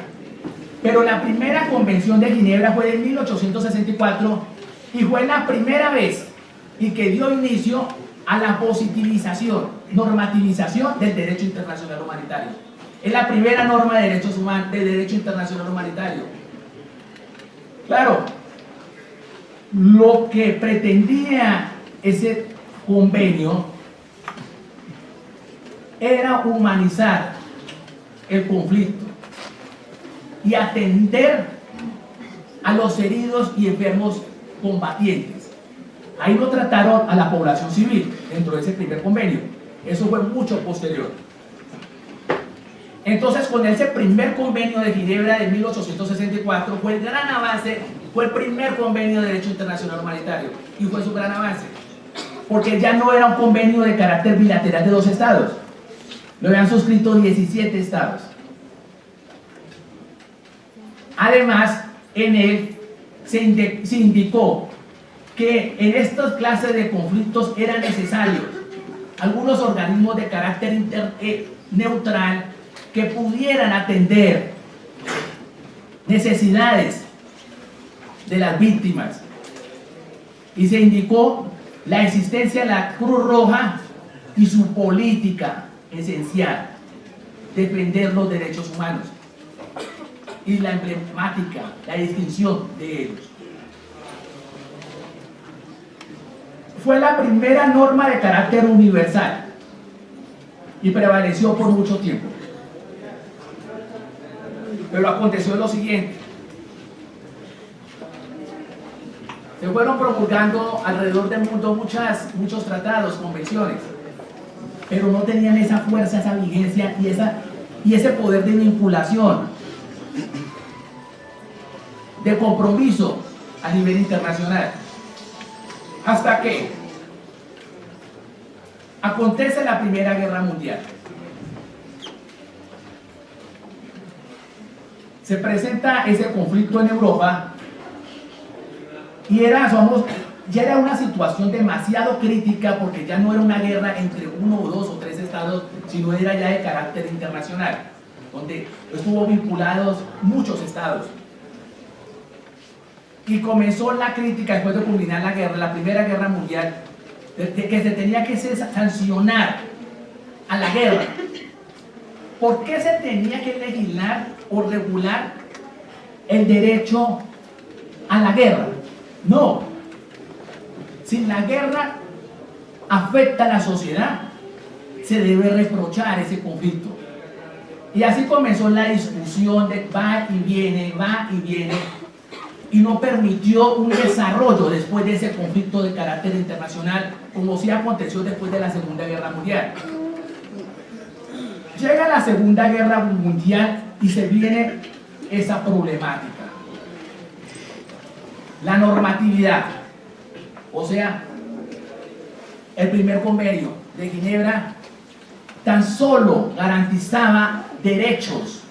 Pero la primera convención de Ginebra fue de 1864 y fue la primera vez y que dio inicio a la positivización, normativización del derecho internacional humanitario. Es la primera norma de derechos humanos, de derecho internacional humanitario. Claro, lo que pretendía ese convenio era humanizar el conflicto y atender a los heridos y enfermos combatientes. Ahí no trataron a la población civil dentro de ese primer convenio. Eso fue mucho posterior. Entonces, con ese primer convenio de Ginebra de 1864 fue el gran avance, fue el primer convenio de derecho internacional humanitario y fue su gran avance, porque ya no era un convenio de carácter bilateral de 2 estados, lo habían suscrito 17 estados. Además, en él se indicó que en estas clases de conflictos eran necesarios algunos organismos de carácter neutral que pudieran atender necesidades de las víctimas, y se indicó la existencia de la Cruz Roja y su política esencial: defender los derechos humanos y la emblemática, la distinción de ellos. Fue la primera norma de carácter universal y prevaleció por mucho tiempo. Pero aconteció lo siguiente: se fueron promulgando alrededor del mundo muchos tratados, convenciones, pero no tenían esa fuerza, esa vigencia y ese poder de vinculación, de compromiso a nivel internacional. Hasta que acontece la Primera Guerra Mundial. Se presenta ese conflicto en Europa y ya era una situación demasiado crítica, porque ya no era una guerra entre uno o dos o tres estados, sino era ya de carácter internacional, donde estuvo vinculados muchos estados. Y comenzó la crítica después de culminar la guerra, la Primera Guerra Mundial, de que se tenía que sancionar a la guerra. ¿Por qué se tenía que legislar o regular el derecho a la guerra? No. Si la guerra afecta a la sociedad, se debe reprochar ese conflicto. Y así comenzó la discusión de va y viene, y no permitió un desarrollo después de ese conflicto de carácter internacional, como sí aconteció después de la Segunda Guerra Mundial. Llega la Segunda Guerra Mundial y se viene esa problemática. La normatividad, o sea, el primer convenio de Ginebra tan solo garantizaba derechos,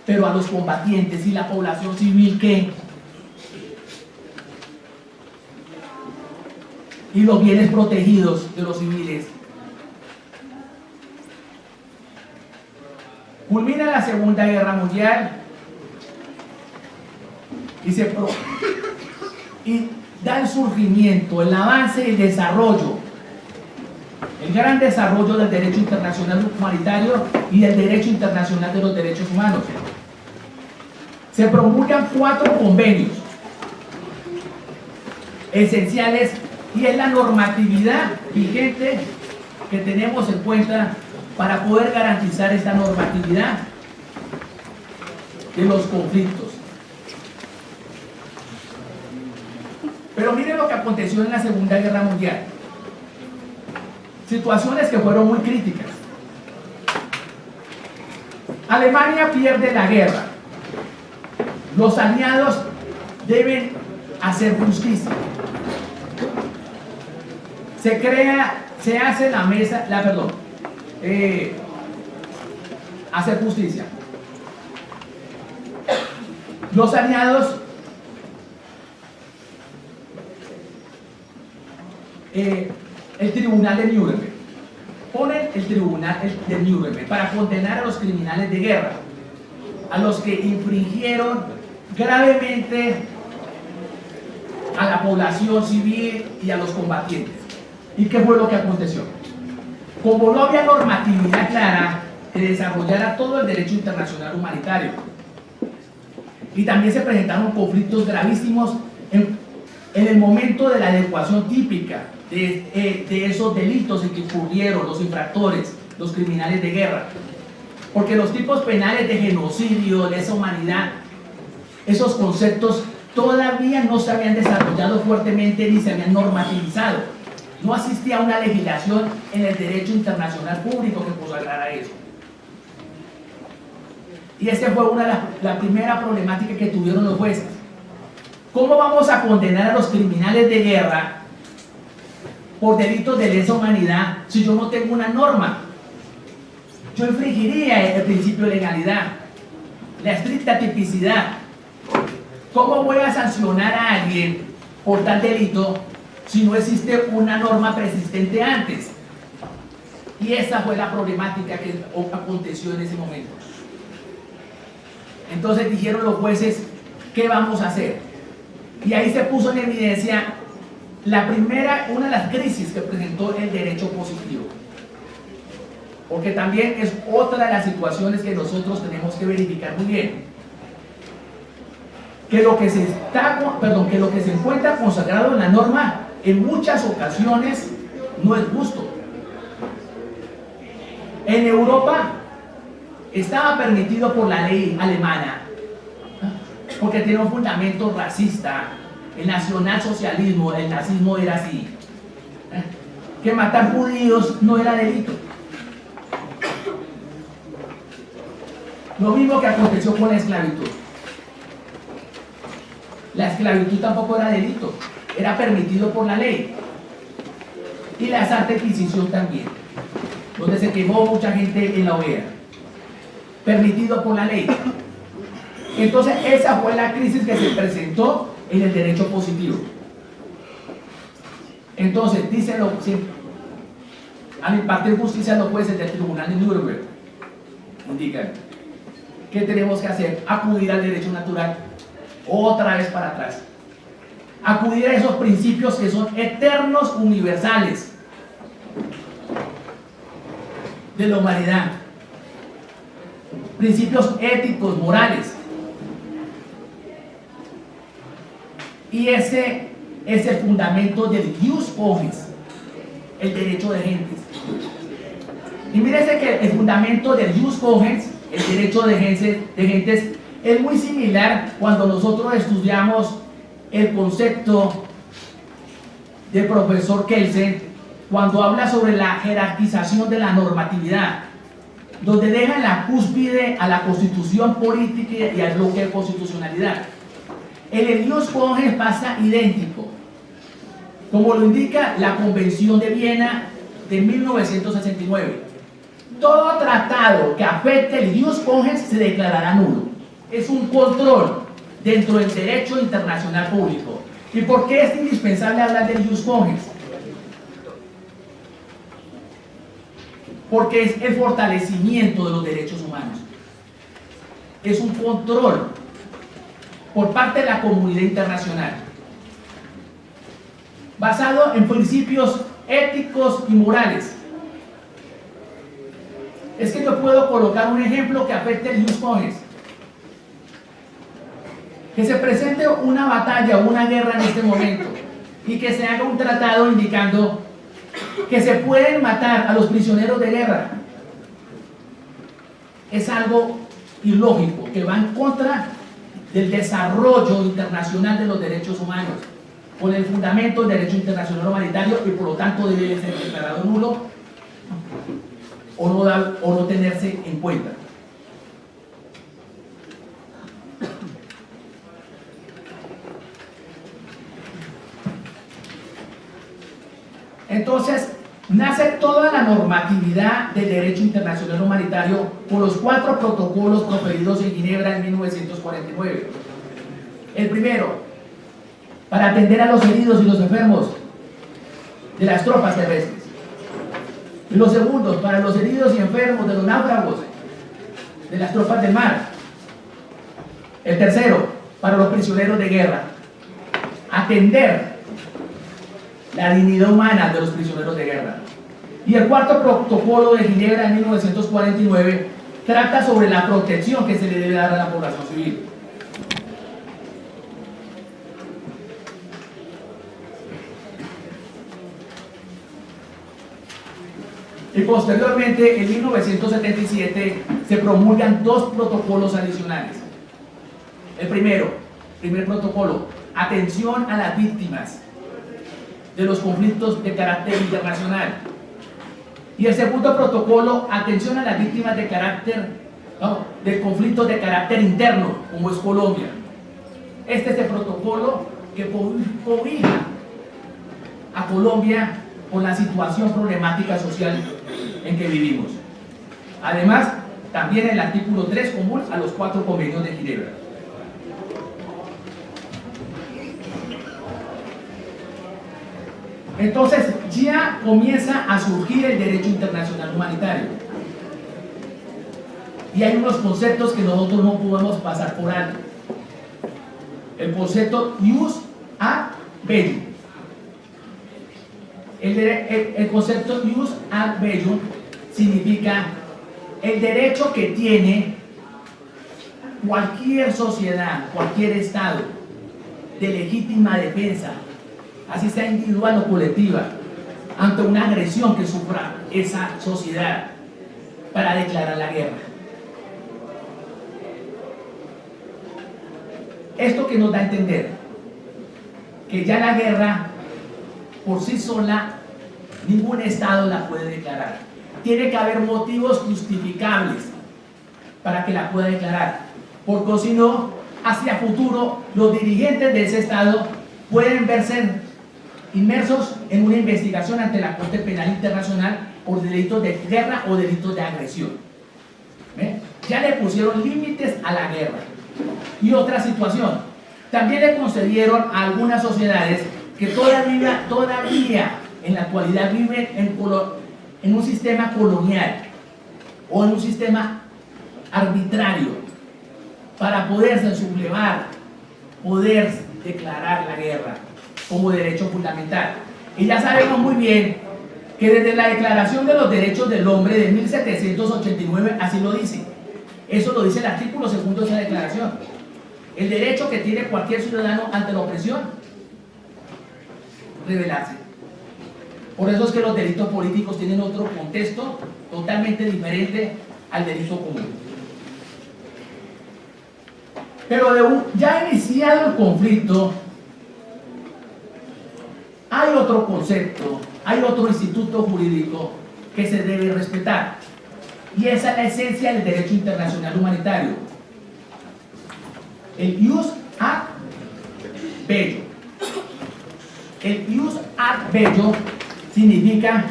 pero a los combatientes y la población civil, ¿qué? Y los bienes protegidos de los civiles. Culmina la Segunda Guerra Mundial y da el surgimiento, el avance y el desarrollo, el gran desarrollo del derecho internacional humanitario y del derecho internacional de los derechos humanos. Se promulgan 4 convenios esenciales y es la normatividad vigente que tenemos en cuenta para poder garantizar esta normatividad de los conflictos. Pero miren lo que aconteció en la Segunda Guerra Mundial. Situaciones que fueron muy críticas. Alemania pierde la guerra. Los aliados deben hacer justicia. Se hace la mesa, hacer justicia. Los aliados el tribunal de Nuremberg, ponen el tribunal de Nuremberg para condenar a los criminales de guerra, a los que infringieron gravemente a la población civil y a los combatientes. ¿Y qué fue lo que aconteció? Como no había normatividad clara que desarrollara todo el derecho internacional humanitario, y también se presentaron conflictos gravísimos en el momento de la adecuación típica de esos delitos en que incurrieron los infractores, los criminales de guerra, porque los tipos penales de genocidio, de lesa humanidad, esos conceptos todavía no se habían desarrollado fuertemente ni se habían normativizado. No existía una legislación en el derecho internacional público que consagrara eso. Y esa fue la primera problemática que tuvieron los jueces. ¿Cómo vamos a condenar a los criminales de guerra por delitos de lesa humanidad si yo no tengo una norma? Yo infringiría el principio de legalidad, la estricta tipicidad. ¿Cómo voy a sancionar a alguien por tal delito si no existe una norma persistente antes? Y esa fue la problemática que aconteció en ese momento. Entonces dijeron los jueces, ¿qué vamos a hacer? Y ahí se puso en evidencia una de las crisis que presentó el derecho positivo. Porque también es otra de las situaciones que nosotros tenemos que verificar muy bien. Que lo que se encuentra consagrado en la norma en muchas ocasiones no es justo. En Europa estaba permitido por la ley alemana, porque tiene un fundamento racista. El nacionalsocialismo, el nazismo era así, que matar judíos no era delito. Lo mismo que aconteció con la esclavitud. La esclavitud tampoco era delito, era permitido por la ley. Y la Santa Inquisición también, donde se quemó mucha gente en la hoguera, permitido por la ley. Entonces esa fue la crisis que se presentó en el derecho positivo. Entonces díselo, a impartir justicia no puede ser del tribunal de Nuremberg. Indican, ¿qué tenemos que hacer? Acudir al derecho natural, otra vez para atrás. Acudir a esos principios que son eternos, universales de la humanidad. Principios éticos, morales. Y ese es el fundamento del jus cogens, el derecho de gentes. Y mírese que el fundamento del jus cogens, el derecho de gentes, es muy similar cuando nosotros estudiamos el concepto del profesor Kelsen, cuando habla sobre la jerarquización de la normatividad, donde deja en la cúspide a la constitución política y al bloque de constitucionalidad. En el jus cogens pasa idéntico, como lo indica la Convención de Viena de 1969. Todo tratado que afecte el jus cogens se declarará nulo. Es un control dentro del derecho internacional público. ¿Y por qué es indispensable hablar del jus cogens? Porque es el fortalecimiento de los derechos humanos. Es un control por parte de la comunidad internacional, basado en principios éticos y morales. Es que yo puedo colocar un ejemplo que afecte el jus cogens. Que se presente una batalla o una guerra en este momento y que se haga un tratado indicando que se pueden matar a los prisioneros de guerra. Es algo ilógico, que va en contra del desarrollo internacional de los derechos humanos, con el fundamento del derecho internacional humanitario, y por lo tanto debe ser declarado nulo o no tenerse en cuenta. Entonces, nace toda la normatividad del derecho internacional humanitario por los 4 protocolos proferidos en Ginebra en 1949. El primero, para atender a los heridos y los enfermos de las tropas terrestres. Y los segundos, para los heridos y enfermos de los náufragos de las tropas del mar. El tercero, para los prisioneros de guerra. Atender la dignidad humana de los prisioneros de guerra. Y el cuarto protocolo de Ginebra de 1949 trata sobre la protección que se le debe dar a la población civil. Y posteriormente, en 1977, se promulgan 2 protocolos adicionales. El primer protocolo, atención a las víctimas de los conflictos de carácter internacional. Y el segundo protocolo, atención a las víctimas de conflictos de carácter interno, como es Colombia. Este es el protocolo que cobija a Colombia con la situación problemática social en que vivimos. Además, también el artículo 3 común a los 4 convenios de Ginebra. Entonces ya comienza a surgir el derecho internacional humanitario. Y hay unos conceptos que nosotros no podemos pasar por alto. El concepto jus ad bellum. El concepto jus ad bellum significa el derecho que tiene cualquier sociedad, cualquier estado, de legítima defensa, así sea individual o colectiva, ante una agresión que sufra esa sociedad, para declarar la guerra. Esto que nos da a entender que ya la guerra por sí sola ningún estado la puede declarar. Tiene que haber motivos justificables para que la pueda declarar, porque si no, hacia futuro los dirigentes de ese Estado pueden verse inmersos en una investigación ante la Corte Penal Internacional por delitos de guerra o delitos de agresión. ¿Ve? Ya le pusieron límites a la guerra. Y otra situación, también le concedieron a algunas sociedades que todavía en la actualidad viven en un sistema colonial o en un sistema arbitrario, para poderse sublevar, poder declarar la guerra como derecho fundamental. Y ya sabemos muy bien que desde la Declaración de los Derechos del Hombre de 1789 así lo dice. Eso lo dice el artículo 2 de esa declaración. El derecho que tiene cualquier ciudadano ante la opresión, rebelarse. Por eso es que los delitos políticos tienen otro contexto totalmente diferente al delito común. Pero ya iniciado el conflicto, hay otro concepto, hay otro instituto jurídico que se debe respetar. Y esa es la esencia del derecho internacional humanitario. El jus ad bello. El jus ad bello significa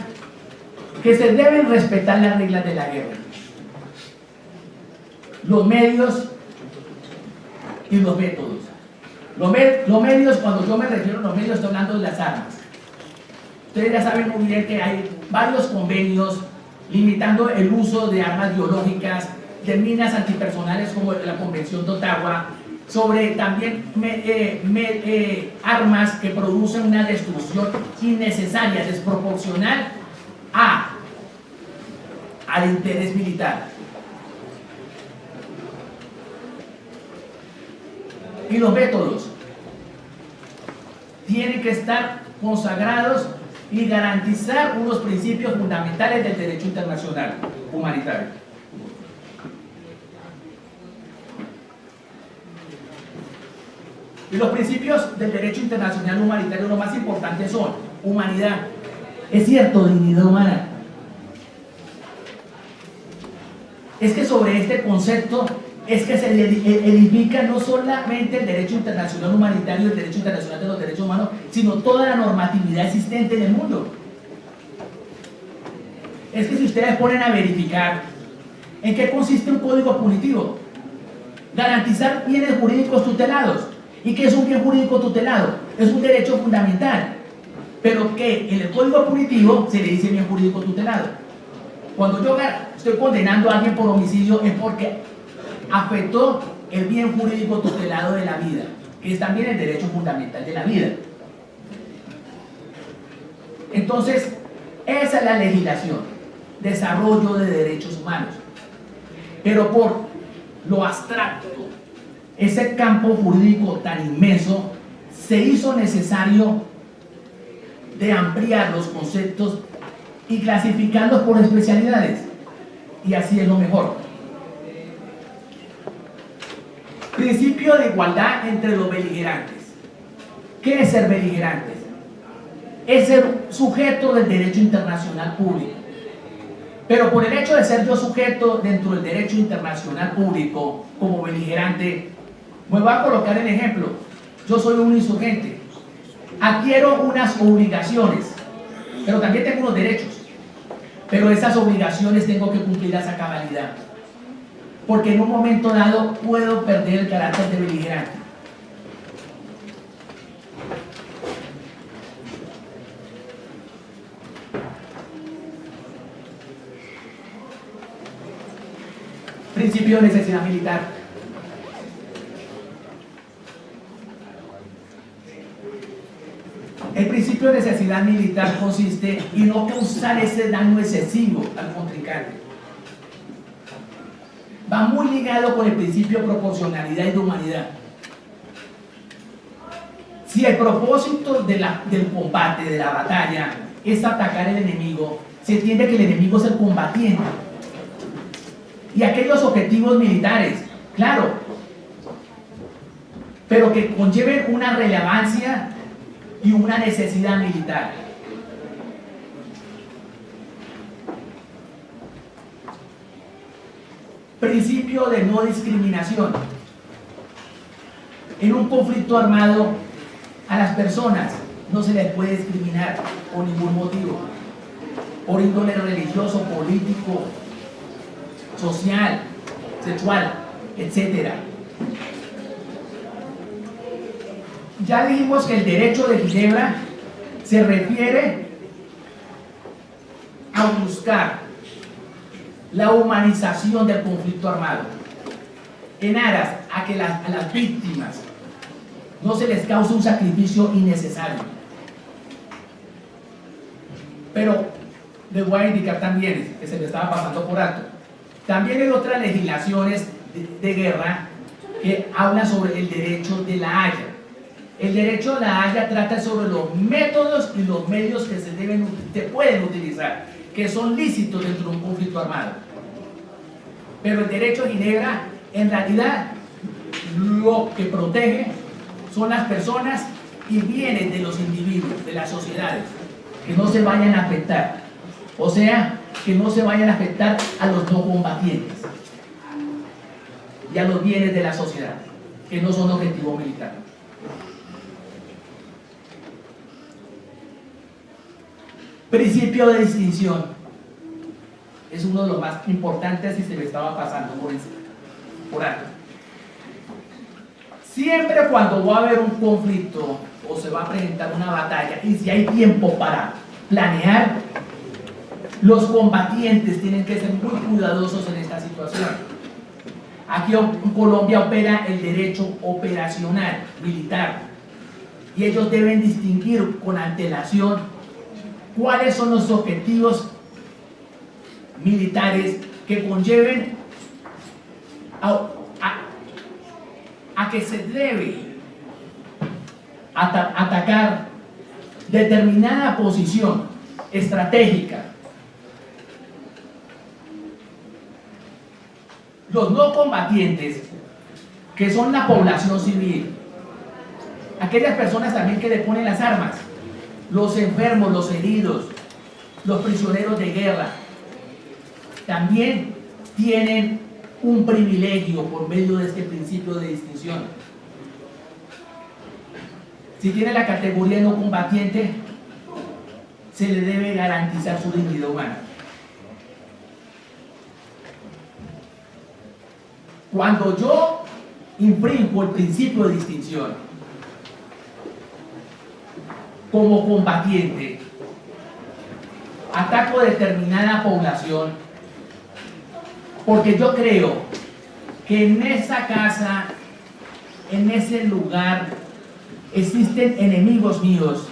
que se deben respetar las reglas de la guerra, los medios y los métodos. Los medios, cuando yo me refiero a los medios, estoy hablando de las armas. Ustedes ya saben muy bien que hay varios convenios limitando el uso de armas biológicas, de minas antipersonales como la Convención de Ottawa, sobre también armas que producen una destrucción innecesaria, desproporcional al interés militar. Y los métodos tienen que estar consagrados y garantizar unos principios fundamentales del derecho internacional humanitario. Y los principios del derecho internacional humanitario, lo más importantes son humanidad, es cierto, dignidad humana. Es que sobre este concepto es que se edifica no solamente el derecho internacional humanitario, el derecho internacional de los derechos humanos, sino toda la normatividad existente en el mundo. Es que si ustedes ponen a verificar en qué consiste un código punitivo, garantizar bienes jurídicos tutelados. ¿Y qué es un bien jurídico tutelado? Es un derecho fundamental, pero que en el código punitivo se le dice bien jurídico tutelado. Cuando yo estoy condenando a alguien por homicidio es porque afectó el bien jurídico tutelado de la vida, que es también el derecho fundamental de la vida. Entonces, esa es la legislación, desarrollo de derechos humanos. Pero por lo abstracto, ese campo jurídico tan inmenso, se hizo necesario de ampliar los conceptos y clasificarlos por especialidades. Y así es lo mejor. Principio de igualdad entre los beligerantes. ¿Qué es ser beligerantes? Es ser sujeto del derecho internacional público. Pero por el hecho de ser yo sujeto dentro del derecho internacional público como beligerante, me voy a colocar el ejemplo. Yo soy un insurgente, adquiero unas obligaciones, pero también tengo unos derechos. Pero esas obligaciones tengo que cumplirlas a cabalidad, porque en un momento dado puedo perder el carácter de beligerante. Principio de necesidad militar. El principio de necesidad militar consiste en no causar ese daño excesivo al contrincante. Va muy ligado con el principio de proporcionalidad y de humanidad. Si el propósito del combate, de la batalla, es atacar al enemigo, se entiende que el enemigo es el combatiente. Y aquellos objetivos militares, claro, pero que conlleven una relevancia y una necesidad militar. Principio de no discriminación. En un conflicto armado, a las personas no se les puede discriminar por ningún motivo, por índole religioso, político, social, sexual, etc. Ya dijimos que el derecho de Ginebra se refiere a buscar la humanización del conflicto armado en aras a que a las víctimas no se les cause un sacrificio innecesario. Pero les voy a indicar también, que se me estaba pasando por alto, también hay otras legislaciones de guerra que hablan sobre el derecho de la Haya. El derecho de la Haya trata sobre los métodos y los medios que se pueden utilizar, que son lícitos dentro de un conflicto armado. Pero el derecho de Ginebra, en realidad, lo que protege son las personas y bienes de los individuos, de las sociedades, que no se vayan a afectar. O sea, que no se vayan a afectar a los no combatientes y a los bienes de la sociedad, que no son objetivo militar. Principio de distinción. Es uno de los más importantes y se me estaba pasando por alto. Siempre cuando va a haber un conflicto o se va a presentar una batalla y si hay tiempo para planear, los combatientes tienen que ser muy cuidadosos en esta situación. Aquí en Colombia opera el derecho operacional militar y ellos deben distinguir con antelación cuáles son los objetivos militares que conlleven a que se debe atacar determinada posición estratégica. Los no combatientes, que son la población civil, aquellas personas también que deponen las armas, los enfermos, los heridos, los prisioneros de guerra, también tienen un privilegio por medio de este principio de distinción. Si tiene la categoría de no combatiente, se le debe garantizar su dignidad humana. Cuando yo infringo el principio de distinción como combatiente, ataco a determinada población, porque yo creo que en esa casa, en ese lugar, existen enemigos míos,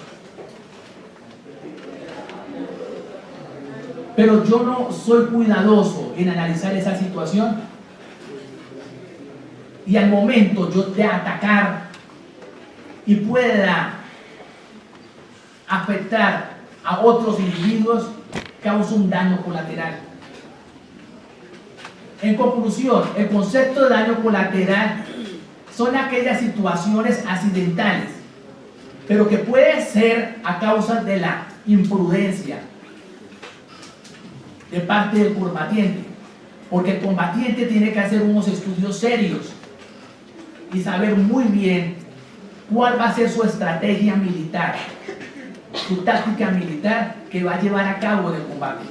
pero yo no soy cuidadoso en analizar esa situación, y al momento yo de atacar y pueda afectar a otros individuos, causa un daño colateral. En conclusión, el concepto de daño colateral son aquellas situaciones accidentales, pero que puede ser a causa de la imprudencia de parte del combatiente, porque el combatiente tiene que hacer unos estudios serios y saber muy bien cuál va a ser su estrategia militar, su táctica militar que va a llevar a cabo en el combate.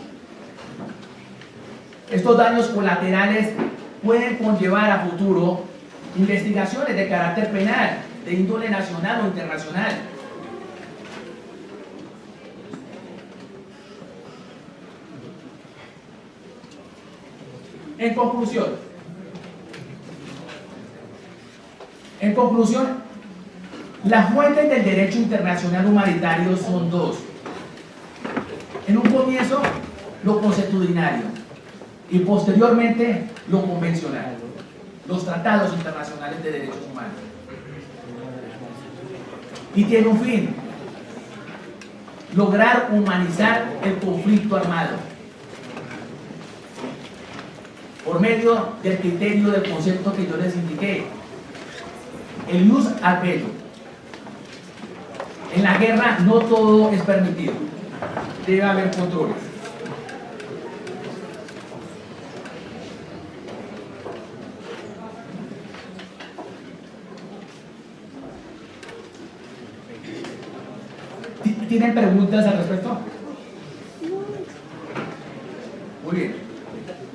Estos daños colaterales pueden conllevar a futuro investigaciones de carácter penal, de índole nacional o internacional. En conclusión, las fuentes del derecho internacional humanitario son dos. En un comienzo, lo consuetudinario y posteriormente lo convencional, los tratados internacionales de derechos humanos. Y tiene un fin: lograr humanizar el conflicto armado por medio del criterio del concepto que yo les indiqué, el ius ad bellum. En la guerra no todo es permitido, debe haber controles. ¿Tienen preguntas al respecto? Muy bien.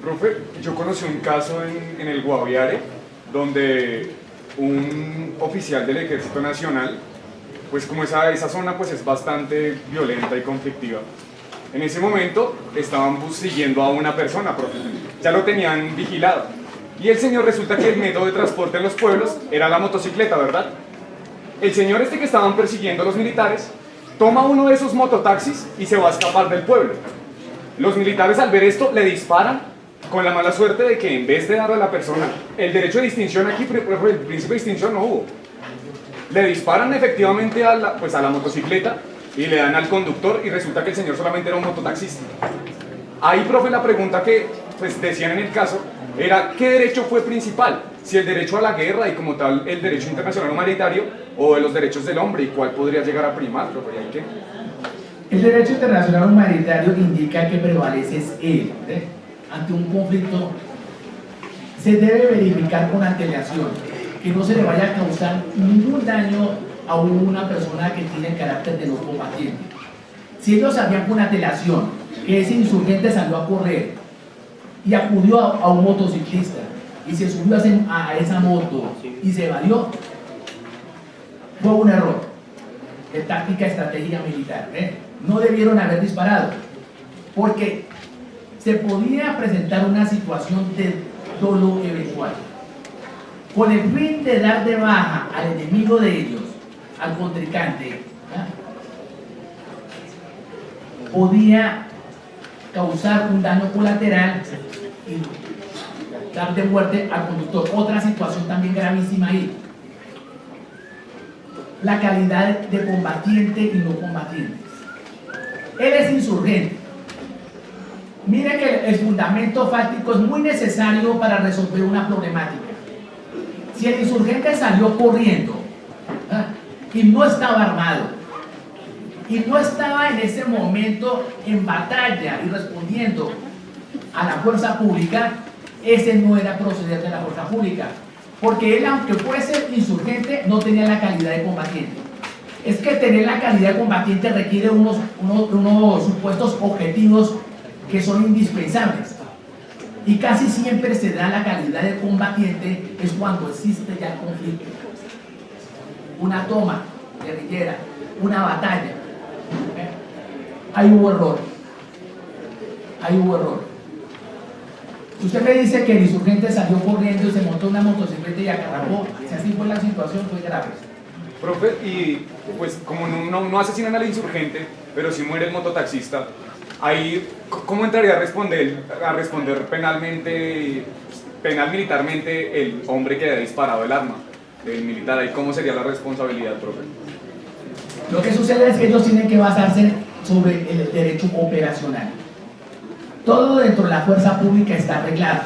Profe, yo conocí un caso en el Guaviare donde un oficial del Ejército Nacional, pues como esa zona pues es bastante violenta y conflictiva, en ese momento estaban siguiendo a una persona, profe. Ya lo tenían vigilado. Y el señor resulta que el método de transporte en los pueblos era la motocicleta, ¿verdad? El señor que estaban persiguiendo los militares toma uno de esos mototaxis y se va a escapar del pueblo. Los militares al ver esto le disparan con la mala suerte de que en vez de darle a la persona el derecho de distinción aquí, el principio de distinción no hubo. Le disparan efectivamente a la motocicleta y le dan al conductor y resulta que el señor solamente era un mototaxista. Ahí, profe, la pregunta que pues, decían en el caso era ¿qué derecho fue principal? Si el derecho a la guerra y como tal el derecho internacional humanitario o los derechos del hombre y cuál podría llegar a primar, profe. ¿Y hay qué? El derecho internacional humanitario indica que prevalece es él. Ante un conflicto se debe verificar con antelación que no se le vaya a causar ningún daño a una persona que tiene el carácter de no combatiente. Si ellos sabían con antelación que ese insurgente salió a correr y acudió a un motociclista y se subió a esa moto y se evadió, fue un error de táctica estratégica militar. No debieron haber disparado porque se podía presentar una situación de dolo eventual con el fin de dar de baja al enemigo de ellos, al contrincante, podía causar un daño colateral y dar de muerte al conductor. Otra situación también gravísima ahí, la calidad de combatiente y no combatiente. Él es insurgente. Mire que el fundamento fáctico es muy necesario para resolver una problemática. Si el insurgente salió corriendo y no estaba armado y no estaba en ese momento en batalla y respondiendo a la fuerza pública, ese no era proceder de la fuerza pública, porque él, aunque fuese insurgente, no tenía la calidad de combatiente. Es que tener la calidad de combatiente requiere unos supuestos objetivos que son indispensables, y casi siempre se da la calidad de combatiente es cuando existe ya el conflicto, una toma guerrillera, una batalla. Ahí hubo error. Usted me dice que el insurgente salió corriendo y se montó una motocicleta y acarrapó. Si así fue la situación, fue grave. Profe, y pues como no asesinan al insurgente, pero sí muere el mototaxista, ahí, ¿cómo entraría a responder militarmente el hombre que había disparado el arma? El militar, ahí, ¿cómo sería la responsabilidad, profe? Lo que sucede es que ellos tienen que basarse sobre el derecho operacional. Todo dentro de la fuerza pública está arreglado.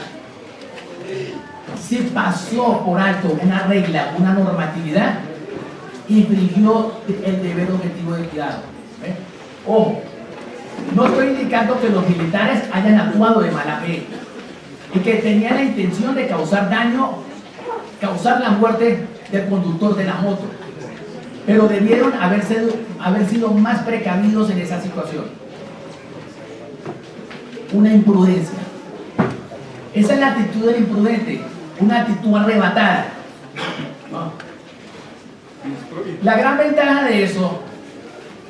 Si pasó por alto una regla, una normatividad, infringió el deber objetivo de cuidado. Ojo, no estoy indicando que los militares hayan actuado de mala fe y que tenían la intención de causar daño, causar la muerte del conductor de la moto, pero debieron haber sido más precavidos en esa situación. Una imprudencia. Esa es la actitud del imprudente, una actitud arrebatada. ¿No? La gran ventaja de eso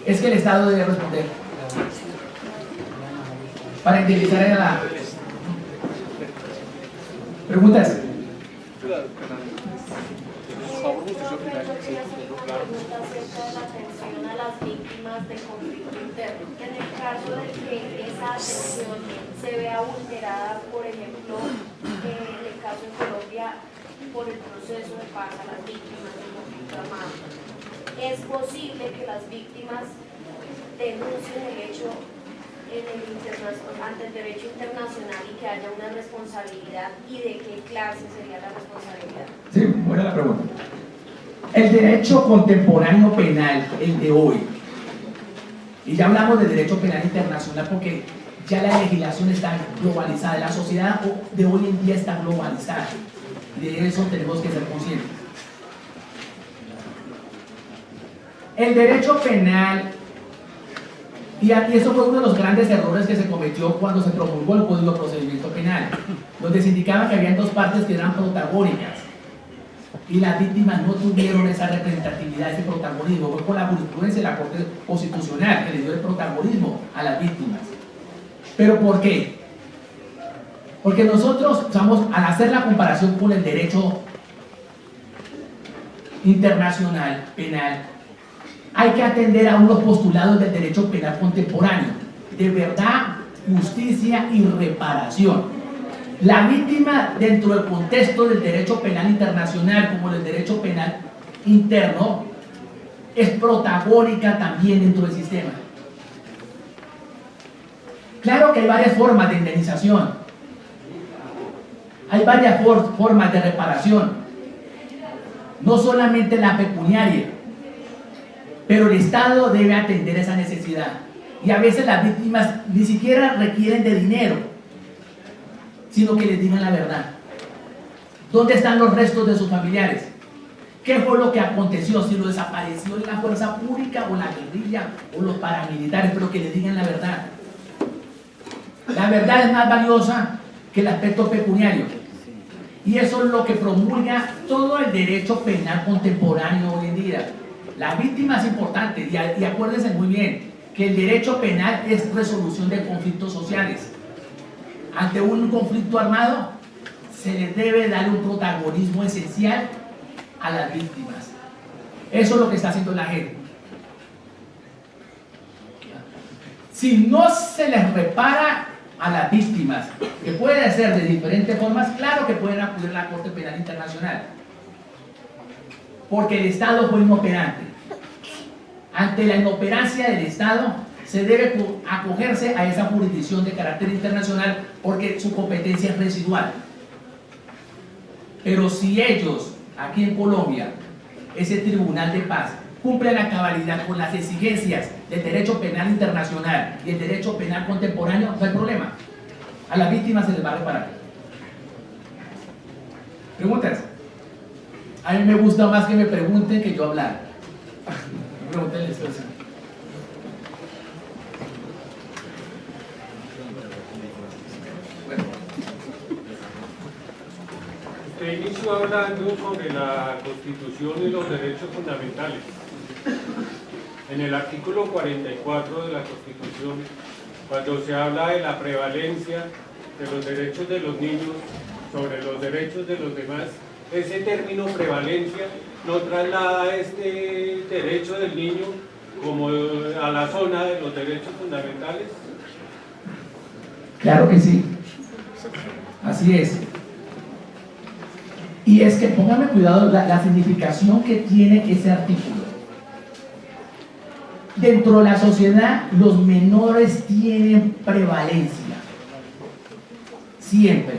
es que el Estado debe responder para indemnizar a la... ¿Preguntas? A las víctimas de conflicto interno. En el caso de que esa atención se vea vulnerada, por ejemplo, en el caso de Colombia, por el proceso de paz a las víctimas del conflicto armado, ¿es posible que las víctimas denuncien el hecho ante el derecho internacional y que haya una responsabilidad? ¿Y de qué clase sería la responsabilidad? Sí, buena la pregunta. El derecho contemporáneo penal, el de hoy, y ya hablamos de derecho penal internacional porque ya la legislación está globalizada, la sociedad de hoy en día está globalizada, y de eso tenemos que ser conscientes. El derecho penal Y eso fue uno de los grandes errores que se cometió cuando se promulgó el Código de Procedimiento Penal, donde se indicaba que había dos partes que eran protagónicas y las víctimas no tuvieron esa representatividad, ese protagonismo. Fue por la jurisprudencia de la Corte Constitucional que le dio el protagonismo a las víctimas. ¿Pero por qué? Porque nosotros, al hacer la comparación con el derecho internacional penal, hay que atender a unos postulados del derecho penal contemporáneo, de verdad, justicia y reparación. La víctima, dentro del contexto del derecho penal internacional como del derecho penal interno, es protagónica también dentro del sistema. Claro que hay varias formas de indemnización, hay varias formas de reparación, no solamente la pecuniaria, pero el Estado debe atender esa necesidad. Y a veces las víctimas ni siquiera requieren de dinero, sino que les digan la verdad. ¿Dónde están los restos de sus familiares? ¿Qué fue lo que aconteció? Si lo desapareció la fuerza pública o la guerrilla o los paramilitares, pero que les digan la verdad. La verdad es más valiosa que el aspecto pecuniario. Y eso es lo que promulga todo el derecho penal contemporáneo hoy en día. La víctima es importante, y acuérdense muy bien que el derecho penal es resolución de conflictos sociales. Ante un conflicto armado se le debe dar un protagonismo esencial a las víctimas. Eso es lo que está haciendo la JEP. Si no se les repara a las víctimas, que puede ser de diferentes formas, claro que pueden acudir a la Corte Penal Internacional, porque el Estado fue inoperante. Ante la inoperancia del Estado se debe acogerse a esa jurisdicción de carácter internacional, porque su competencia es residual. Pero si ellos, aquí en Colombia, ese Tribunal de Paz, cumplen a cabalidad con las exigencias del derecho penal internacional y el derecho penal contemporáneo, no hay problema. A las víctimas se les va a reparar. ¿Preguntas? A mí me gusta más que me pregunten que yo hablar. Pregúntenle esto. Usted inició hablando sobre la Constitución y los derechos fundamentales. En el artículo 44 de la Constitución, cuando se habla de la prevalencia de los derechos de los niños sobre los derechos de los demás, ese término prevalencia no traslada este derecho del niño como a la zona de los derechos fundamentales. Claro que sí, así es. Y es que póngame cuidado la significación que tiene ese artículo. Dentro de la sociedad, los menores tienen prevalencia, siempre.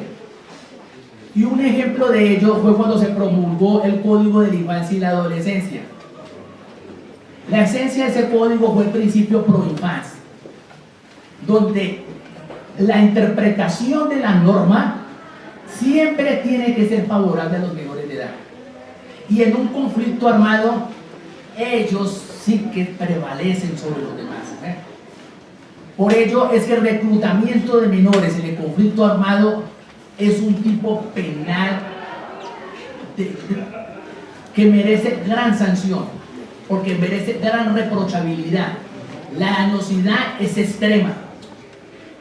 Y un ejemplo de ello fue cuando se promulgó el Código de la Infancia y la Adolescencia. La esencia de ese código fue el principio pro infancia, donde la interpretación de la norma siempre tiene que ser favorable a los menores de edad. Y en un conflicto armado, ellos sí que prevalecen sobre los demás. Por ello es que el reclutamiento de menores en el conflicto armado es un tipo penal que merece gran sanción, porque merece gran reprochabilidad. La dañosidad es extrema.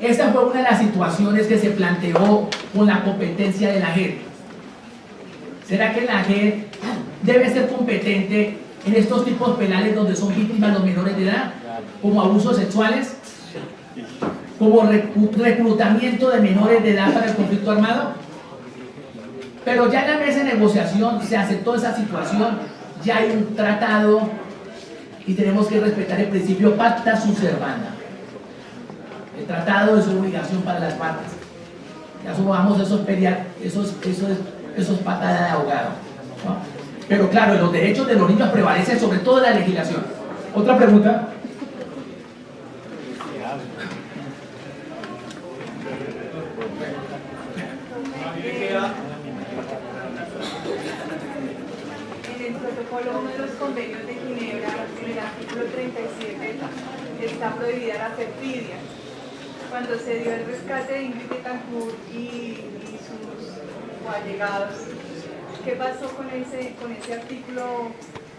Esta fue una de las situaciones que se planteó con la competencia de la JEP. ¿Será que la JEP debe ser competente en estos tipos penales donde son víctimas los menores de edad, como abusos sexuales, como reclutamiento de menores de edad para el conflicto armado? Pero ya en la mesa de negociación se aceptó esa situación, ya hay un tratado y tenemos que respetar el principio pacta sunt servanda. El tratado es obligación para las partes. Ya subamos esos patadas de abogado, ¿no? Pero claro, los derechos de los niños prevalecen sobre toda la legislación. ¿Otra pregunta? En el protocolo 1 de los convenios de Ginebra, en el artículo 37, está prohibida la perfidia. Cuando se dio el rescate de Ingrid Betancourt y sus allegados, ¿qué pasó con ese artículo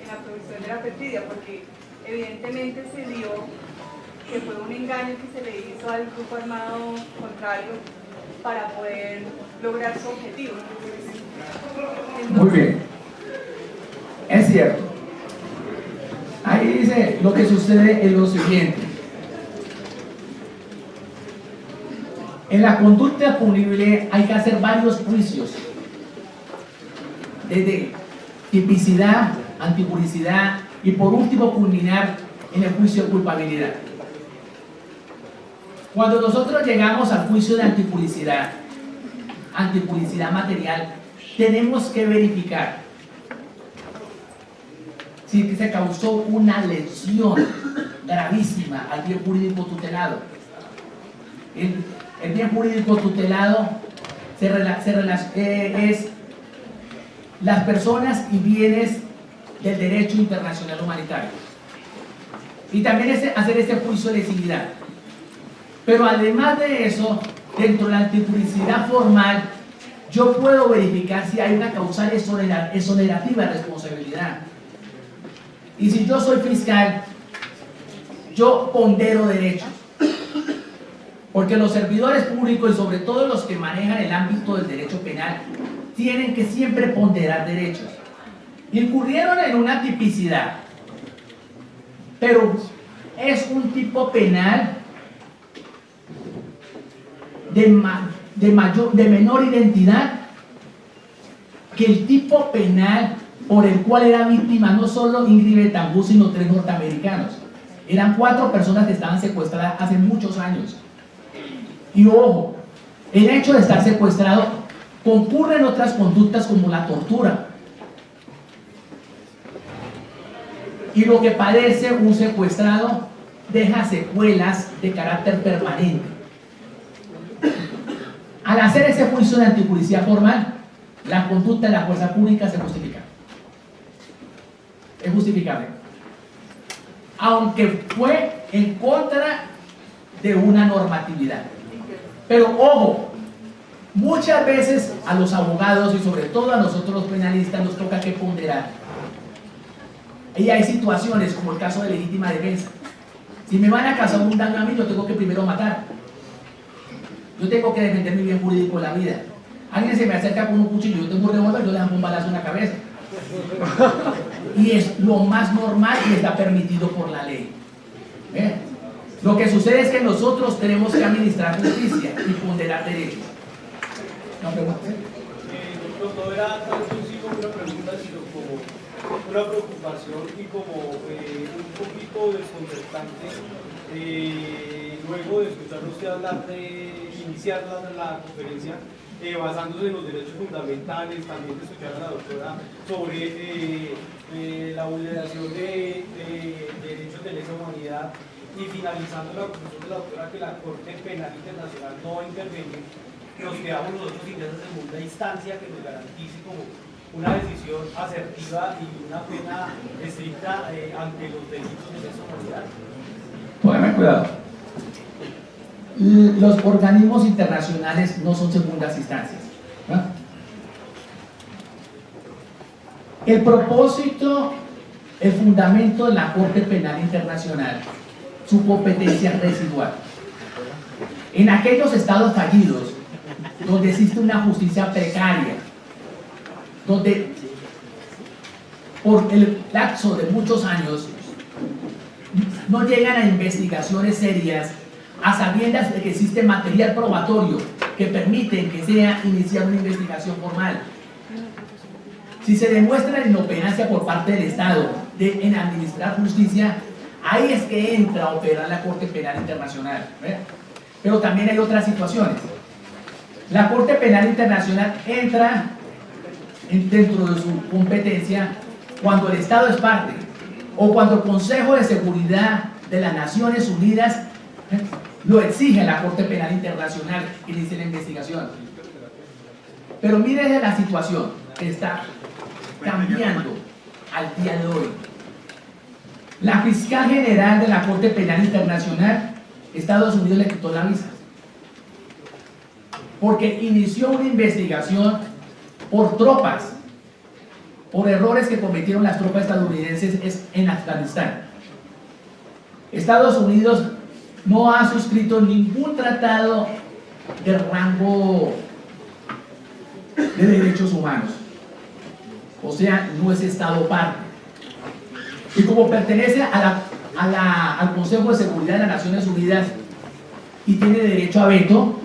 en la prohibición de la perfidia? Porque evidentemente se dio que fue un engaño que se le hizo al grupo armado contrario para poder lograr su objetivo. Muy bien, es cierto. Ahí dice lo que sucede en lo siguiente. En la conducta punible hay que hacer varios juicios, desde tipicidad, antipunicidad y por último culminar en el juicio de culpabilidad. Cuando nosotros llegamos al juicio de antipunicidad material, tenemos que verificar si se causó una lesión gravísima al bien jurídico tutelado. El bien jurídico tutelado es las personas y bienes del derecho internacional humanitario. Y también hacer este juicio de lesividad. Pero además de eso, dentro de la antipunicidad formal, yo puedo verificar si hay una causal exonerativa de responsabilidad. Y si yo soy fiscal, yo pondero derechos. Porque los servidores públicos y sobre todo los que manejan el ámbito del derecho penal tienen que siempre ponderar derechos. Incurrieron en una tipicidad, pero es un tipo penal de menor identidad que el tipo penal por el cual era víctima no solo Ingrid Betancourt, sino 3 norteamericanos. Eran 4 personas que estaban secuestradas hace muchos años. Y ojo, el hecho de estar secuestrado concurre en otras conductas como la tortura. Y lo que padece un secuestrado deja secuelas de carácter permanente. Al hacer ese juicio de antipunicidad formal, la conducta de la fuerza pública se justifica. Es justificable. Aunque fue en contra de una normatividad. Pero ojo, muchas veces a los abogados y sobre todo a nosotros los penalistas nos toca que ponderar. Y hay situaciones como el caso de legítima defensa. Si me van a causar un daño a mí, yo tengo que primero matar. Yo tengo que defender mi bien jurídico de la vida. Alguien se me acerca con un cuchillo, yo tengo un revólver, yo le dan un balazo en la cabeza. Y es lo más normal y está permitido por la ley. Lo que sucede es que nosotros tenemos que administrar justicia y ponderar derechos. ¿No pregunta? No era tanto sí como una pregunta, sino como una preocupación y como un poquito desconcertante. Luego de escucharlo usted hablar de iniciar la conferencia, basándose en los derechos fundamentales, también de escuchar a la doctora sobre la vulneración de derechos de lesa humanidad y finalizando la conclusión de la doctora que la Corte Penal Internacional no va a intervenir, nos quedamos nosotros sin esa segunda instancia que nos garantice como una decisión asertiva y una pena estricta ante los delitos de lesa humanidad. Póngame cuidado. Los organismos internacionales no son segundas instancias, ¿no? El propósito, el fundamento de la Corte Penal Internacional, su competencia residual. En aquellos estados fallidos, donde existe una justicia precaria, donde por el lapso de muchos años no llegan a investigaciones serias, a sabiendas de que existe material probatorio que permiten que sea iniciada una investigación formal. Si se demuestra la inoperancia por parte del Estado en administrar justicia, ahí es que entra a operar la Corte Penal Internacional. Pero también hay otras situaciones. La Corte Penal Internacional entra dentro de su competencia cuando el Estado es parte o cuando el Consejo de Seguridad de las Naciones Unidas lo exige a la Corte Penal Internacional que inicie la investigación. Pero mire la situación que está cambiando al día de hoy. La fiscal general de la Corte Penal Internacional, Estados Unidos le quitó la visa, porque inició una investigación por tropas, por errores que cometieron las tropas estadounidenses en Afganistán. Estados Unidos no ha suscrito ningún tratado de rango de derechos humanos, o sea, no es Estado parte. Y como pertenece al Consejo de Seguridad de las Naciones Unidas y tiene derecho a veto,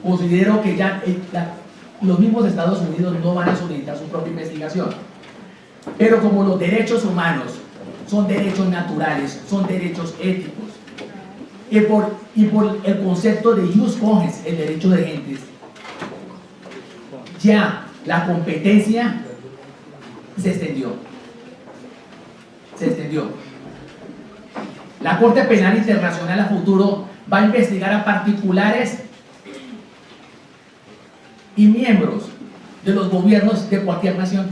considero que ya los mismos Estados Unidos no van a solicitar su propia investigación. Pero como los derechos humanos son derechos naturales, son derechos éticos, y por el concepto de jus cogens, el derecho de gentes, ya la competencia se extendió. La Corte Penal Internacional a futuro va a investigar a particulares y miembros de los gobiernos de cualquier nación.